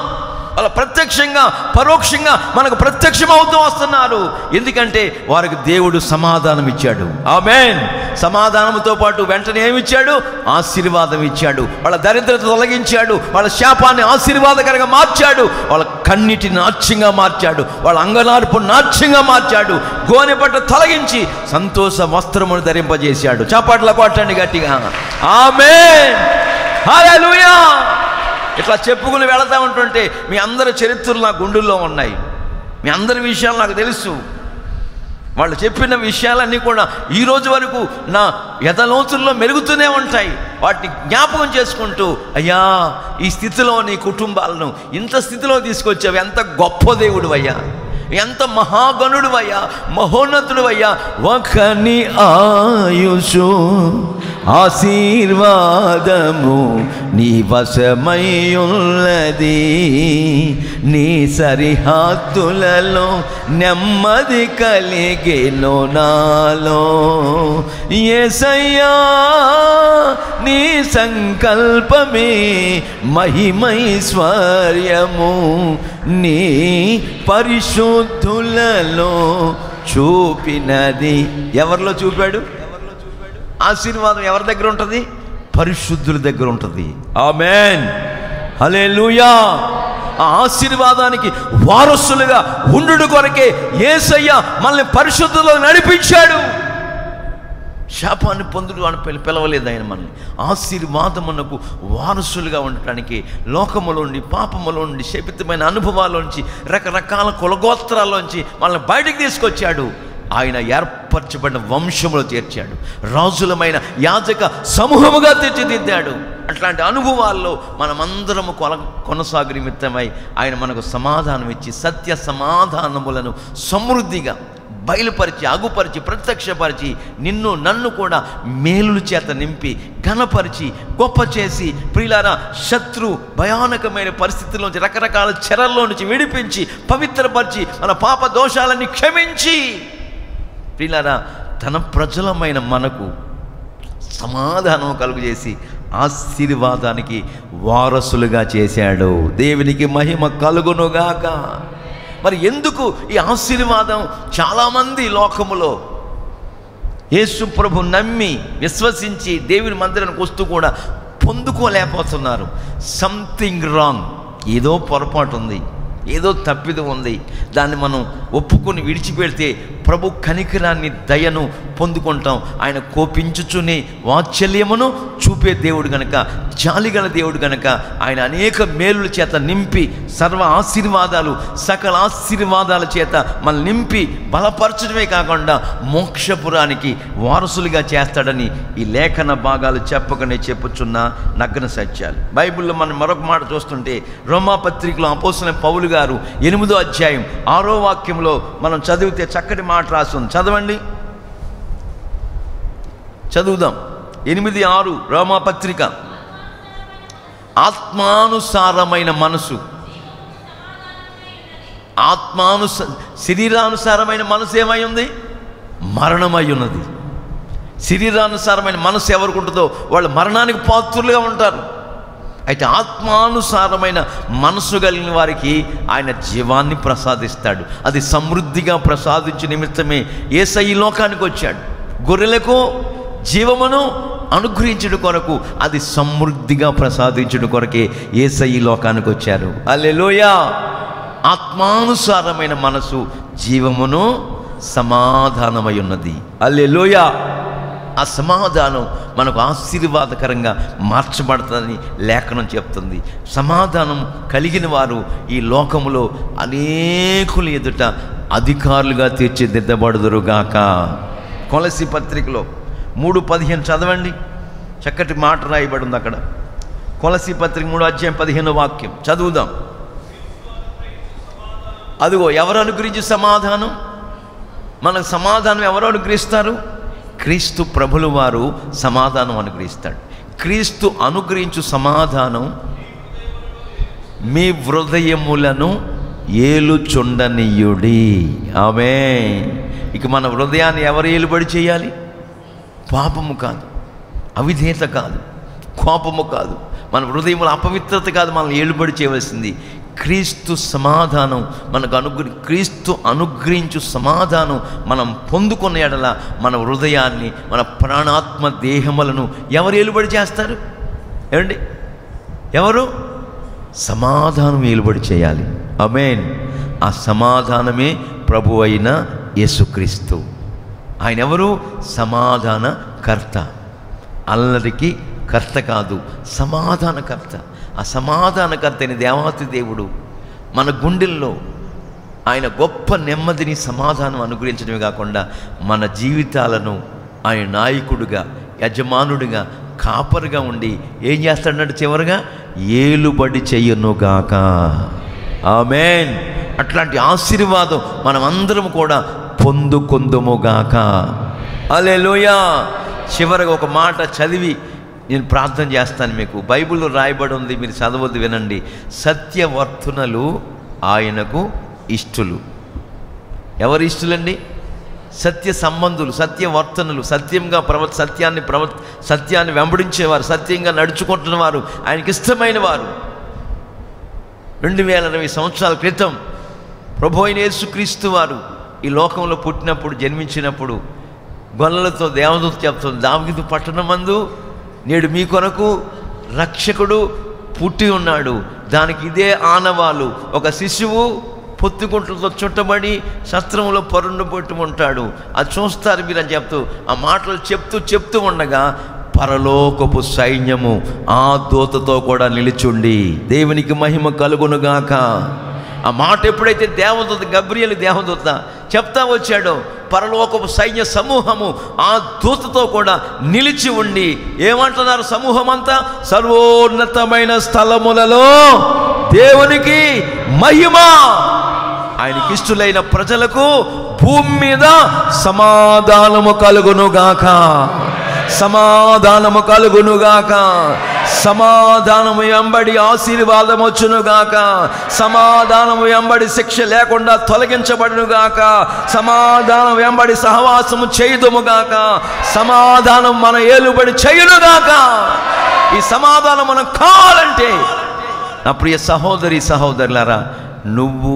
Speaker 1: వాళ్ళ ప్రత్యక్షంగా పరోక్షంగా మనకు ప్రత్యక్షమవుతూ వస్తున్నారు. ఎందుకంటే వారికి దేవుడు సమాధానం ఇచ్చాడు. ఆమేన్. సమాధానంతో పాటు వెంటనే ఏమిచ్చాడు? ఆశీర్వాదం ఇచ్చాడు. వాళ్ళ దరిద్రత తొలగించాడు, వాళ్ళ శాపాన్ని ఆశీర్వాదకరంగా మార్చాడు, వాళ్ళ కన్నిటిని నాట్యంగా మార్చాడు, వాళ్ళ అంగనార్పు నాట్యంగా మార్చాడు, గోనె పట్టు తొలగించి సంతోష వస్త్రమును ధరింపజేశాడు. చప్పట్ల కొట్టండి గట్టిగా. ఆమేన్. హల్లెలూయా. ఇట్లా చెప్పుకుని వెళతా ఉంటుంటే మీ అందరి చరిత్రలు నా గుండెల్లో ఉన్నాయి. మీ అందరి విషయాలు నాకు తెలుసు. వాళ్ళు చెప్పిన విషయాలన్నీ కూడా ఈరోజు వరకు నా యథలోతుల్లో మెరుగుతూనే ఉంటాయి. వాటిని జ్ఞాపకం చేసుకుంటూ, అయ్యా ఈ స్థితిలో నీ కుటుంబాలను ఇంత స్థితిలో తీసుకొచ్చావు, ఎంత గొప్ప దేవుడు అయ్యా, ఎంత మహాగణుడు అయ్యా, మహోన్నతుడు అయ్యా. ఒకని ఆయుషు ఆశీర్వాదము నీ వశమై ఉన్నది, నీ సరిహద్దులలో నెమ్మది కలిగెను నాలో. యేసయ్యా నీ సంకల్పమే మహిమైశ్వర్యము, నీ పరిశుద్ధులలో చూపినది. ఎవరిలో చూపాడు? ఆశీర్వాదం ఎవరి దగ్గర ఉంటుంది? పరిశుద్ధుల దగ్గర ఉంటుంది. ఆమేన్. హల్లెలూయా. ఆ ఆశీర్వాదానికి వారసులుగా ఉండుట కొరకే యేసయ్య మనల్ని పరిశుద్ధులో నడిపించాడు. శాపాన్ని పొందుడు అని పిలవలేదు ఆయన మనల్ని. ఆశీర్వాదమునకు వారసులుగా ఉండటానికి లోకములోండి, పాపములోండి, శపితమైన అనుభవాల్లోంచి, రకరకాల కులగోత్రాల్లోంచి మనల్ని బయటికి తీసుకొచ్చాడు. ఆయన ఏర్పరచబడిన వంశములో చేర్చాడు, రాజులమైన యాజక సమూహముగా తీర్చిదిద్దాడు. అట్లాంటి అనుభవాల్లో మనమందరము కొనసాగు నిమిత్తమై ఆయన మనకు సమాధానం ఇచ్చి సత్య సమాధానములను సమృద్ధిగా బయలుపరిచి, అగుపరిచి, ప్రత్యక్షపరిచి నిన్ను నన్ను కూడా మేలుల చేత నింపి, ఘనపరిచి, గొప్ప చేసి, ప్రియులారా శత్రు భయానకమైన పరిస్థితుల్లోంచి, రకరకాల చెరల్లో నుంచి విడిపించి, పవిత్రపరిచి, మన పాప దోషాలన్నీ క్షమించి, ప్రియులారా తన ప్రజలమైన మనకు సమాధానం కలుగజేసి ఆశీర్వాదానికి వారసులుగా చేశాడు. దేవునికి మహిమ కలుగునుగాక. మరి ఎందుకు ఈ ఆశీర్వాదం చాలామంది లోకములో యేసు ప్రభు నమ్మి విశ్వసించి దేవుని మందిరానికి వస్తూ కూడా పొందుకోలేకపోతున్నారు? Something wrong. ఏదో పొరపాటు ఉంది, ఏదో తప్పిదం ఉంది. దాన్ని మనం ఒప్పుకొని విడిచిపెడితే ప్రభు కనికరాన్ని, దయను పొందుకుంటాం. ఆయన కోపించుచునే వాత్సల్యమును చూపే దేవుడు గనక, జాలిగల దేవుడు గనక ఆయన అనేక మేలుల చేత నింపి, సర్వ ఆశీర్వాదాలు, సకల ఆశీర్వాదాల చేత మనం నింపి బలపరచడమే కాకుండా మోక్షపురానికి వారసులుగా చేస్తాడని ఈ లేఖన భాగాలు చెప్పకనే చెప్పుచున్న నగ్న సత్యాలు. బైబిల్లో మనం మరొక మాట చూస్తుంటే రోమాపత్రికలో అపోస్తలుడైన పౌలు గారు 8వ అధ్యాయం 6వ వాక్యంలో మనం చదివితే చక్కటి మాట రాస్తుంది. చదవండి, చదువుదాం. 8:6 రోమాపత్రిక. ఆత్మానుసారమైన మనసు, శరీరానుసారమైన మనసు ఏమై ఉంది? మరణమై ఉన్నది. శరీరానుసారమైన మనసు ఎవరికి ఉంటుందో వాళ్ళు మరణానికి పాత్రులుగా ఉంటారు. అయితే ఆత్మానుసారమైన మనసు కలిగిన వారికి ఆయన జీవాన్ని ప్రసాదిస్తాడు. అది సమృద్ధిగా ప్రసాదించే నిమిత్తమే యేసయ్య ఈ లోకానికి వచ్చాడు. గొర్రెలకు జీవమును అనుగ్రహించడం కొరకు, అది సమృద్ధిగా ప్రసాదించడం కొరకే యేసయ్య ఈ లోకానికి వచ్చారు. హల్లెలూయా. ఆత్మానుసారమైన మనసు జీవమును సమాధానమై ఉన్నది. హల్లెలూయా. ఆ సమాధానం మనకు ఆశీర్వాదకరంగా మార్చబడుతుందని లేఖనం చెప్తుంది. సమాధానం కలిగిన వారు ఈ లోకములో అనేకుల ఎదుట అధికారులుగా తీర్చిదిద్దబడుదురుగాక. కొలస్సీ పత్రికలో 3:15 చదవండి. చక్కటి మాట రాయబడి ఉంది అక్కడ. కొలస్సీ పత్రిక 3:15 వాక్యం చదువుదాం. అదిగో ఎవరు అనుగ్రహించి సమాధానం? మనకు సమాధానం ఎవరు అనుగ్రహిస్తారు? క్రీస్తు ప్రభులు వారు సమాధానం అనుగ్రహిస్తాడు. క్రీస్తు అనుగ్రహించు సమాధానం మీ హృదయములను ఏలుచుండనీయుడి. ఆమేన్. ఇక మన హృదయాన్ని ఎవరు ఏలుబడి చేయాలి? పాపము కాదు, అవిధేయత కాదు, కోపము కాదు, మన హృదయంలో అపవిత్రత కాదు. మనం ఏలుబడి చేయవలసింది క్రీస్తు సమాధానం. మనకు క్రీస్తు అనుగ్రహించు సమాధానం మనం పొందుకున్న ఎడల మన హృదయాన్ని, మన ప్రాణాత్మ దేహములను ఎవరు ఏలుబడి చేస్తారు? ఏమండి? ఎవరు? సమాధానం ఏలుబడి చేయాలి. ఆమేన్. ఆ సమాధానమే ప్రభు అయిన యేసుక్రీస్తు. ఆయన ఎవరు? సమాధానకర్త. అల్లరికి కర్త కాదు, సమాధానకర్త. ఆ సమాధానకర్త అయిన దేవాతి దేవుడు మన గుండెల్లో ఆయన గొప్ప నెమ్మదిని, సమాధానం అనుగ్రహించడమే కాకుండా మన జీవితాలను ఆయన నాయకుడిగా, యజమానుడిగా, కాపరిగా ఉండి ఏం చేస్తాడన్నట్టు చివరిగా ఏలుబడి చెయ్యనుగాక. ఆమేన్. అట్లాంటి ఆశీర్వాదం మనం అందరం కూడా పొందుకొందుముగాక. హల్లెలూయా. చివరిగా ఒక మాట చదివి నేను ప్రార్థన చేస్తాను. మీకు బైబిల్లో రాయబడి ఉంది, మీరు చదవద్దు, వినండి. సత్యవర్తనులు ఆయనకు ఇష్టులు. ఎవరు ఇష్టులండి? సత్య సంబంధులు, సత్యవర్తనులు, సత్యంగా సత్యాన్ని వెంబడించేవారు, సత్యంగా నడుచుకుంటున్న వారు, ఆయనకి ఇష్టమైన వారు. 2020 సంవత్సరాల క్రితం ప్రభు అయిన యేసుక్రీస్తు వారు ఈ లోకంలో పుట్టినప్పుడు, జన్మించినప్పుడు గొల్లలతో దేవదూత చెప్తుంది, దావీదు పట్టణమందు నేడు మీ కొరకు రక్షకుడు పుట్టి ఉన్నాడు. దానికి ఇదే ఆనవాలు. ఒక శిశువు పొత్తిగుంటలతో చుట్టబడి శస్త్రంలో పరుండు పెట్టి ఉంటాడు. అది చూస్తారు మీరు అని చెప్తూ, ఆ మాటలు చెప్తూ ఉండగా పరలోకపు సైన్యము ఆ దూతతో కూడా నిలిచుండి దేవునికి మహిమ కలుగునుగాక. ఆ మాట ఎప్పుడైతే దేవదూత గబ్రియలు దేవదూత చెప్తా వచ్చాడో, పరలోకపు సైన్య సమూహము ఆ దూతతో కూడా నిలిచి ఉండి ఏమంటున్నారు? సమూహం అంతా, సర్వోన్నతమైన స్థలములలో దేవునికి మహిమ, ఆయనకి ఇష్టులైన ప్రజలకు భూమి మీద సమాధానము కలుగునుగాక, సమాధానము కలుగునుగాక, సమాధానము వెంబడి ఆశీర్వాదం వచ్చునుగాక, సమాధానము వెంబడి శిక్ష లేకుండా తొలగించబడునుగాక, సమాధానం వెంబడి సహవాసము చేయుదుముగాక, సమాధానం మన ఏలుబడి చేయునుగాక. ఈ సమాధానం మనం కావాలంటే నా ప్రియ సహోదరి సహోదరులారా, నువ్వు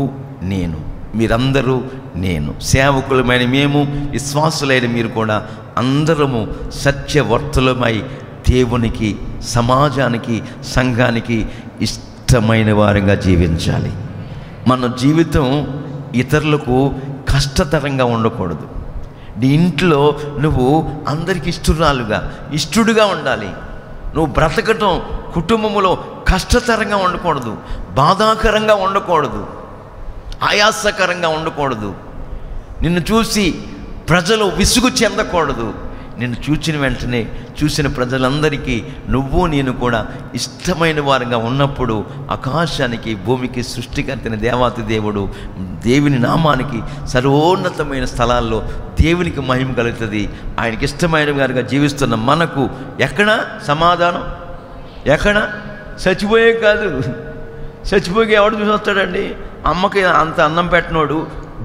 Speaker 1: నేను, మీరందరూ నేను, సేవకులమైన మేము, విశ్వాసులైన మీరు కూడా అందరము సత్యవర్తులమై దేవునికి, సమాజానికి, సంఘానికి ఇష్టమైన వారంగా జీవించాలి. మన జీవితం ఇతరులకు కష్టతరంగా ఉండకూడదు. నీ ఇంట్లో నువ్వు అందరికి ఇష్టడుగా ఉండాలి. నువ్వు బ్రతకటం కుటుంబంలో కష్టతరంగా ఉండకూడదు, బాధాకరంగా ఉండకూడదు, ఆయాసకరంగా ఉండకూడదు. నిన్ను చూసి ప్రజలు విసుగు చెందకూడదు. నిన్ను చూసిన ప్రజలందరికీ నువ్వు నేను కూడా ఇష్టమైన వారంగా ఉన్నప్పుడు ఆకాశానికి, భూమికి సృష్టికర్తైన దేవాతి దేవుడు, దేవుని నామానికి సర్వోన్నతమైన స్థలాల్లో దేవునికి మహిమ కలుగుతుంది. ఆయనకి ఇష్టమైన వారిగా జీవిస్తున్న మనకు ఎక్కడ సమాధానం? ఎక్కడ? చచ్చిపోయే కాదు. చచ్చిపోయి ఎవడు చూసి వస్తాడండి? అమ్మకి అంత అన్నం పెట్టినోడు,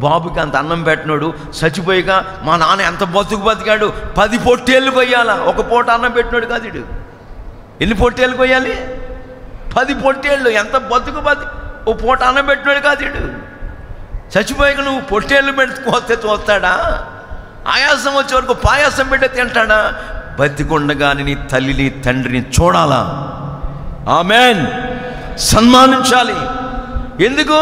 Speaker 1: బాబుకి అంత అన్నం పెట్టినోడు చచ్చిపోయాక మా నాన్న ఎంత బతికాడు, 10 పొట్టేళ్ళు కొయ్యాలా? ఒక పూట అన్నం పెట్టినోడు కాదు ఇడు. ఎన్ని పొట్టేళ్ళు కొయ్యాలి? 10 పొట్టేళ్ళు. ఎంత ఓ పూట అన్నం పెట్టినోడు కాదు ఇడు. చచ్చిపోయాక నువ్వు పొట్టేళ్ళు పెట్టుకోతే చూస్తాడా? ఆయాసం వచ్చే వరకు పాయాసం పెట్టే తింటాడా? బతికుండగాని నీ తల్లిని తండ్రిని చూడాలా? ఆమెన్. సన్మానించాలి. ఎందుకు?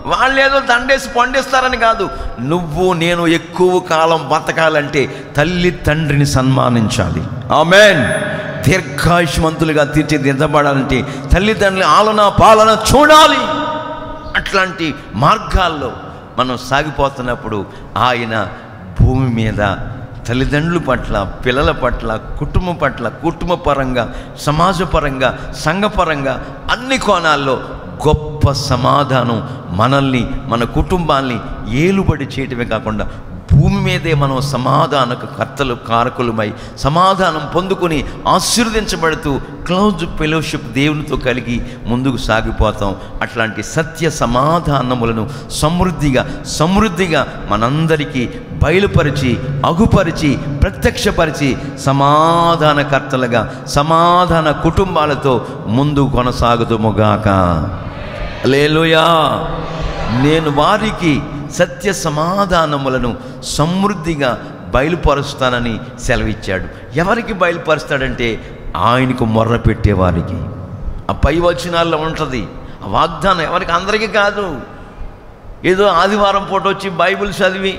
Speaker 1: వాళ్ళు ఏదో దండేసి పండిస్తారని కాదు. నువ్వు నేను ఎక్కువ కాలం బతకాలంటే తల్లి తండ్రిని సన్మానించాలి. ఆమేన్. దీర్ఘాయుష్మంతులుగా తీర్చిదిద్దబడాలంటే తల్లిదండ్రుల ఆలన పాలన చూడాలి. అట్లాంటి మార్గాల్లో మనం సాగిపోతున్నప్పుడు ఆయన భూమి మీద తల్లిదండ్రుల పట్ల, పిల్లల పట్ల, కుటుంబం పట్ల, కుటుంబ పరంగా, సమాజపరంగా, సంఘపరంగా అన్ని కోణాల్లో గొప్ప సమాధానం మనల్ని, మన కుటుంబాన్ని ఏలుబడి చేయటమే కాకుండా భూమి మీదే మనం సమాధానకు కర్తలు కారకులమై సమాధానం పొందుకొని ఆశీర్వదించబడుతూ క్లోజ్ ఫెలోషిప్ దేవునితో కలిగి ముందుకు సాగిపోతాం. అట్లాంటి సత్య సమాధానములను సమృద్ధిగా మనందరికీ బయలుపరిచి, అగుపరిచి, ప్రత్యక్షపరిచి సమాధానకర్తలుగా సమాధాన కుటుంబాలతో ముందు కొనసాగుతుముగాక. హల్లెలూయా. నేను వారికి సత్య సమాధానములను సమృద్ధిగా బయలుపరుస్తానని సెలవిచ్చాడు. ఎవరికి బయలుపరుస్తాడంటే ఆయనకు మొర్ర పెట్టేవారికి. ఆ పై వచనాల్లో ఉంటుంది ఆ వాగ్దానం. ఎవరికి? అందరికీ కాదు. ఏదో ఆదివారం పూట వచ్చి బైబిల్ చదివి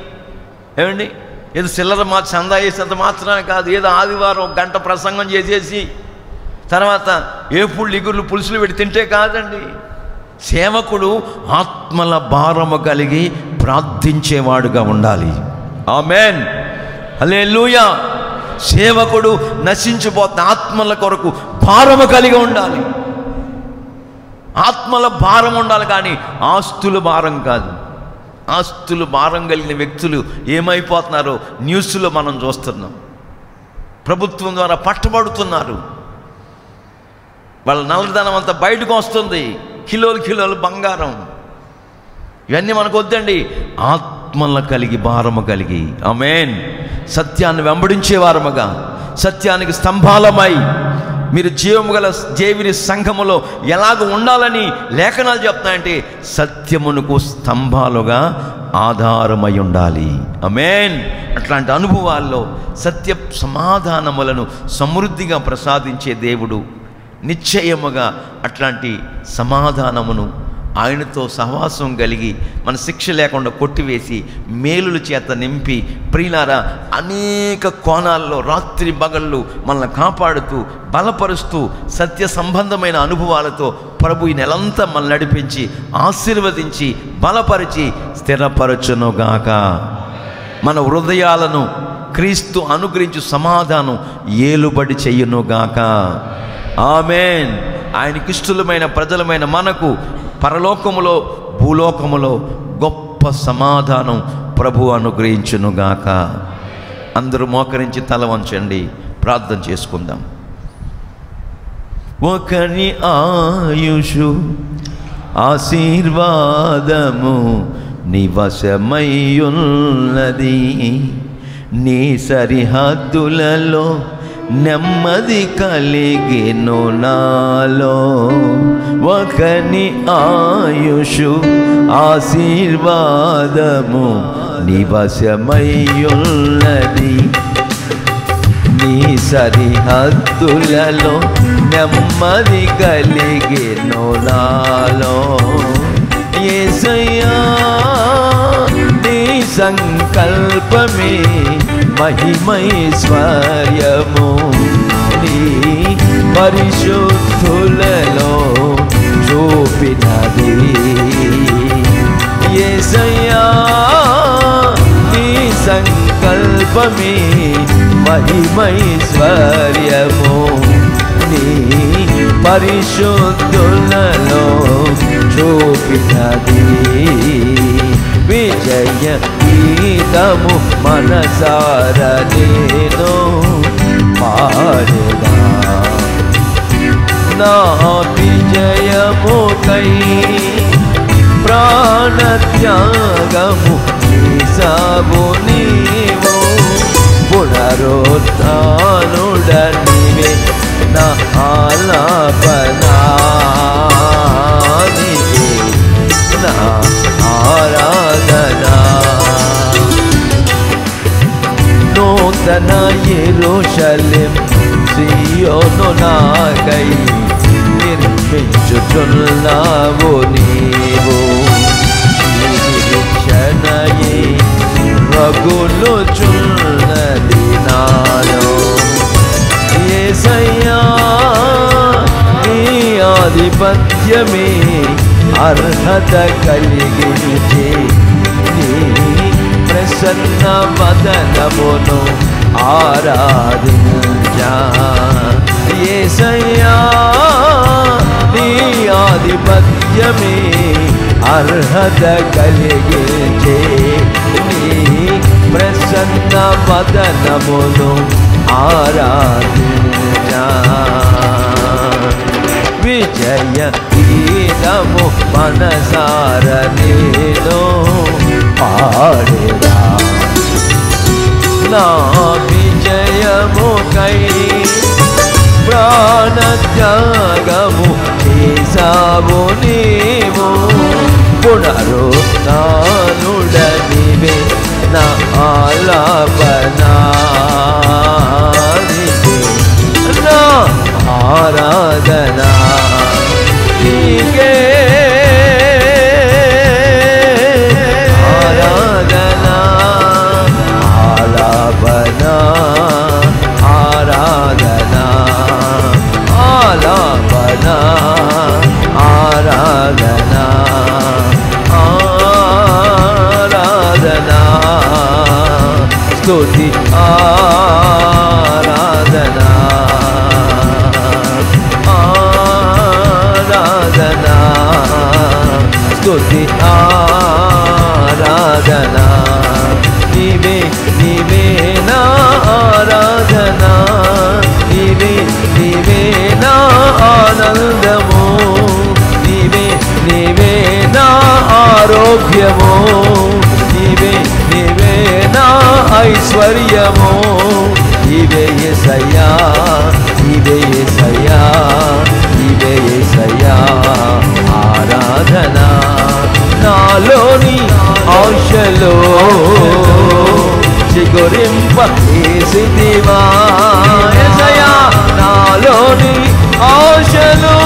Speaker 1: ఏమండి ఏదో చిల్లర చందా చేసేంత మాత్రానే కాదు. ఏదో ఆదివారం గంట ప్రసంగం చేసేసి తర్వాత ఏపుళ్ళు ఇగుర్లు పులుసులు పెట్టి తింటే కాదండి. సేవకుడు ఆత్మల భారము కలిగి ప్రార్థించేవాడుగా ఉండాలి. ఆమేన్. హల్లెలూయా. సేవకుడు నశించిపోతున్న ఆత్మల కొరకు భారము కలిగి ఉండాలి. ఆత్మల భారం ఉండాలి, కానీ ఆస్తుల భారం కాదు. ఆస్తులు భారం కలిగిన వ్యక్తులు ఏమైపోతున్నారో న్యూస్లో మనం చూస్తున్నాం. ప్రభుత్వం ద్వారా పట్టబడుతున్నారు. వాళ్ళ నల్లధనం అంతా బయటకు వస్తుంది. కిలోలు బంగారం. ఇవన్నీ మనకు వద్దండి. ఆత్మల కలిగి భారము కలిగి, ఆమేన్, సత్యాన్ని వెంబడించేవారముగా, సత్యానికి స్తంభాలమై మీరు జీవము గల దేవుని సంఘములో ఎలాగ ఉండాలని లేఖనాలు చెప్తాయంటే సత్యమునకు స్తంభాలుగా ఆధారమై ఉండాలి. ఆమేన్. అట్లాంటి అనుభవాల్లో సత్య సమాధానములను సమృద్ధిగా ప్రసాదించే దేవుడు నిశ్చయముగా అట్లాంటి సమాధానమును ఆయనతో సహవాసం కలిగి మన శిక్ష లేకుండా కొట్టివేసి మేలుల చేత నింపి ప్రియులారా అనేక కోణాల్లో రాత్రి పగళ్ళు మనల్ని కాపాడుతూ బలపరుస్తూ సత్య సంబంధమైన అనుభవాలతో ప్రభు ఈ నెలంతా మనల్ని నడిపించి ఆశీర్వదించి బలపరిచి స్థిరపరచునుగాక. మన హృదయాలను క్రీస్తు అనుగ్రహించు సమాధానం ఏలుబడి చెయ్యునుగాక. ఆమేన్. ఆయనకిష్టమైన ప్రజలమైన మనకు పరలోకములో భూలోకములో గొప్ప సమాధానం ప్రభు అనుగ్రహించునుగాక. అందరూ మోకరించి తల వంచండి, ప్రార్థన చేసుకుందాం. ఒకరి ఆయుషు ఆశీర్వాదము నివశమయ్యున్నది, నీ సరిహద్దులలో నెమ్మది కలిగెను నాలో. ఒకని ఆయుషు ఆశీర్వాదము నివశమయ్యున్నది, నీ సరిహద్దులలో నెమ్మది కలిగెను నాలో. యేసయ్యా నీ సంకల్పమే మహిమైశ్వర్యము, నీ పరిశుద్ధులలో చూపినది. యేసయ్యా నీ సంకల్పమే మహిమైశ్వర్యము, నీ పరిశుద్ధులలో చూపినది. విజయ గీతము మనసార నేను పాడెదా, నా విజయముకై ప్రాణత్యాగము చేసావు నీవు. పునరుత్థానుడనివే నా ఆలాపనా, నా ఆరాధనా. నూతన యెరూషలేం సియోను నాకై నిర్మించుచున్నావు నీవు. కరుణయే రగులుచున్నది నాలో. యేసయ్యా నీ ఆధిపత్యమే అర్హత కలిగించే, నీ ప్రసన్న వదనమును ఆరాధించా. యేసయ్యా నీ ఆధిపత్యమే అర్హత కలిగించే, నీ ప్రసన్న వదనమును ఆరాధించా. విజయ గీతము మనసార నేను పాడేదా, నా విజయముకై ప్రాణత్యాగము చేసావు నీవు. పునరుత్థానుడనివే నా ఆలాపనా, నా ఆరాధనా నీకే. ఆరాధనా ఆలాపనా ఆరాధనా ఆలాపనా ఆరాధనా ఆరాధనా స్తుతి ఆరాధనా ఆరాధనా స్తుతి ఆరాధనా. నీవే నీవే నా ఆరాధనా, నీవే నీవే నా ఆనందము, నీవే నీవే నా ఆరోగ్యము, నీవే నీవే నా ఐశ్వర్యము. నీవే యేసయ్యా, నీవే యేసయ్యా, నీవే యేసయ్యా. ఆరాధనా నాలోని ఆశలో చిగురింప చేసిదివా. యేసయ్యా నాలోని ఆశలో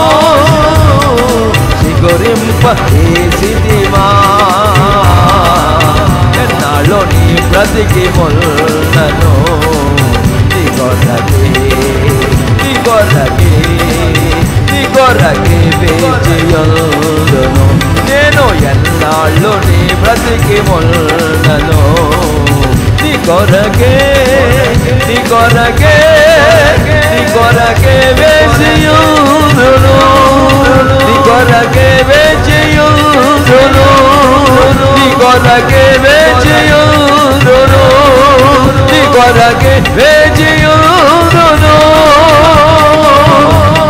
Speaker 1: చిగురింప చేసిదివా. ఎన్నాళ్ళో నీ బ్రతికి మొల్లను నీ కొరకే నీ కొరకే నీ కొరకే వేచియుందును నేను. ఎన్నాళ్ళు నీ బ్రతికి మొల్లను నీ కొరకే నీ కొరకే నీ కొరకే వేచియుందును, నీ కొరకే వేచియుందును, నీ కొరకే వేచియుందును, నీ కొరకే వేచియుందును.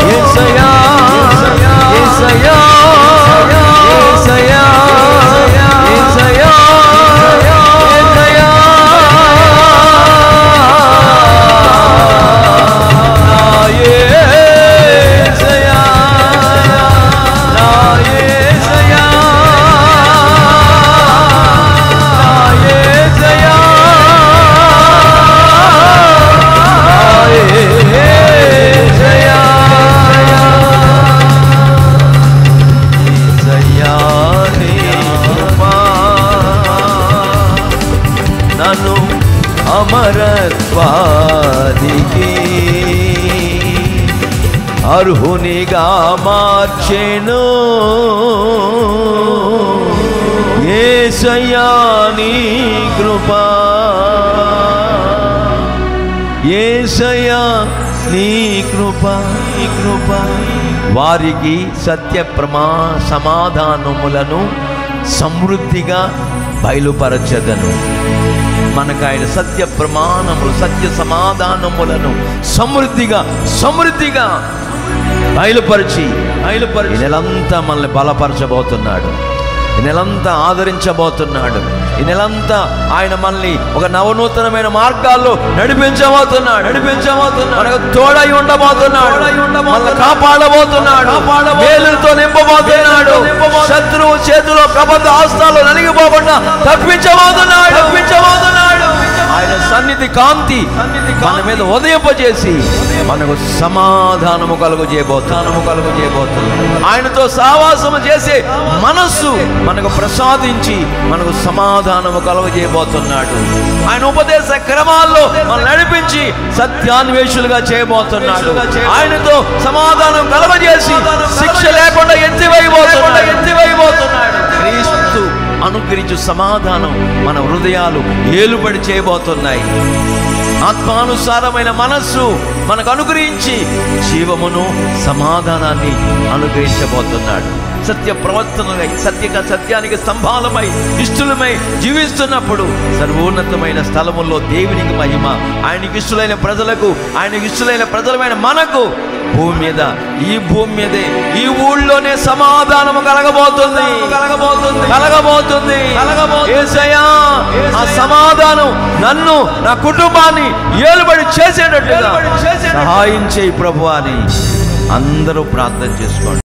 Speaker 1: యేసయ్యా యేసయ్యా యేసయ్యా యేసయ్యా యేసయ్యా. నా యేసయ్యా నా యేసయ్యా నా యేసయ్యా నన్ను అమరత్వానికి అర్హునిగా మార్చెను. యేసయ్యా నీ కృపా, యేసయ్యా నీ కృపా నీ కృపా. వారికి సత్య సమాధానములను సమృద్ధిగా బయలుపరచదను. మనకు ఆయన సత్య ప్రమాణములు సత్య సమాధానములను సమృద్ధిగా సమృద్ధిగా బయలుపరిచి ఈ నెలంతా మనల్ని బలపరచబోతున్నాడు. ఈ నెలంతా ఆదరించబోతున్నాడు. ఈ నెలంతా ఆయన మనల్ని ఒక నవనూతనమైన మార్గాల్లో నడిపించబోతున్నాడు. మనకు తోడై ఉండబోతున్నాడు. మనల్ని కాపాడబోతున్నాడు. మేలుతో నింపబోతున్నాడు. శత్రువు చేతిలో ప్రబద్ధ ఆస్తాలు నలిగిపోకుండా తప్పించబోతున్నాడు. ఆయన సన్నిధి కాంతి మన మీద ఉదయింపజేసి మనకు సమాధానము కలుగు చేయబోతుంది. ఆయనతో సావాసము చేసే మనస్సు మనకు ప్రసాదించి మనకు సమాధానము కలుగు చేయబోతున్నాడు. ఆయన ఉపదేశ క్రమాల్లో మనం నడిపించి సత్యాన్వేషులుగా చేయబోతున్నాడు. ఆయనతో సమాధానం కలుగజేసి శిక్ష లేకుండా ఎత్తివేయబోతున్నాడు. క్రీస్తు అనుగ్రహించు సమాధానం మన హృదయాలు ఏలుబడి చేయబోతున్నాయి. ఆత్మానుసారమైన మనస్సు మనకు అనుగ్రహించి జీవమును సమాధానాన్ని అనుగ్రహించబోతున్నాడు. సత్య ప్రవర్తనలై సత్యానికి స్తంభాలమై ఇష్టలమై జీవిస్తున్నప్పుడు సర్వోన్నతమైన స్థలముల్లో దేవునికి మహిమ. ఆయనకి ఇష్టలైన ప్రజలకు, ఆయనకి ఇష్టలైన ప్రజలమైన మనకు ఈ భూమి మీదే ఈ ఊళ్ళోనే సమాధానము కలగబోతుంది. యేసయ్యా, ఆ సమాధానం నన్ను, నా కుటుంబాన్ని ఏలుబడి చేసేటట్టుగా సహాయం చేయి ప్రభువా అని అందరూ ప్రార్థన చేసుకోండి.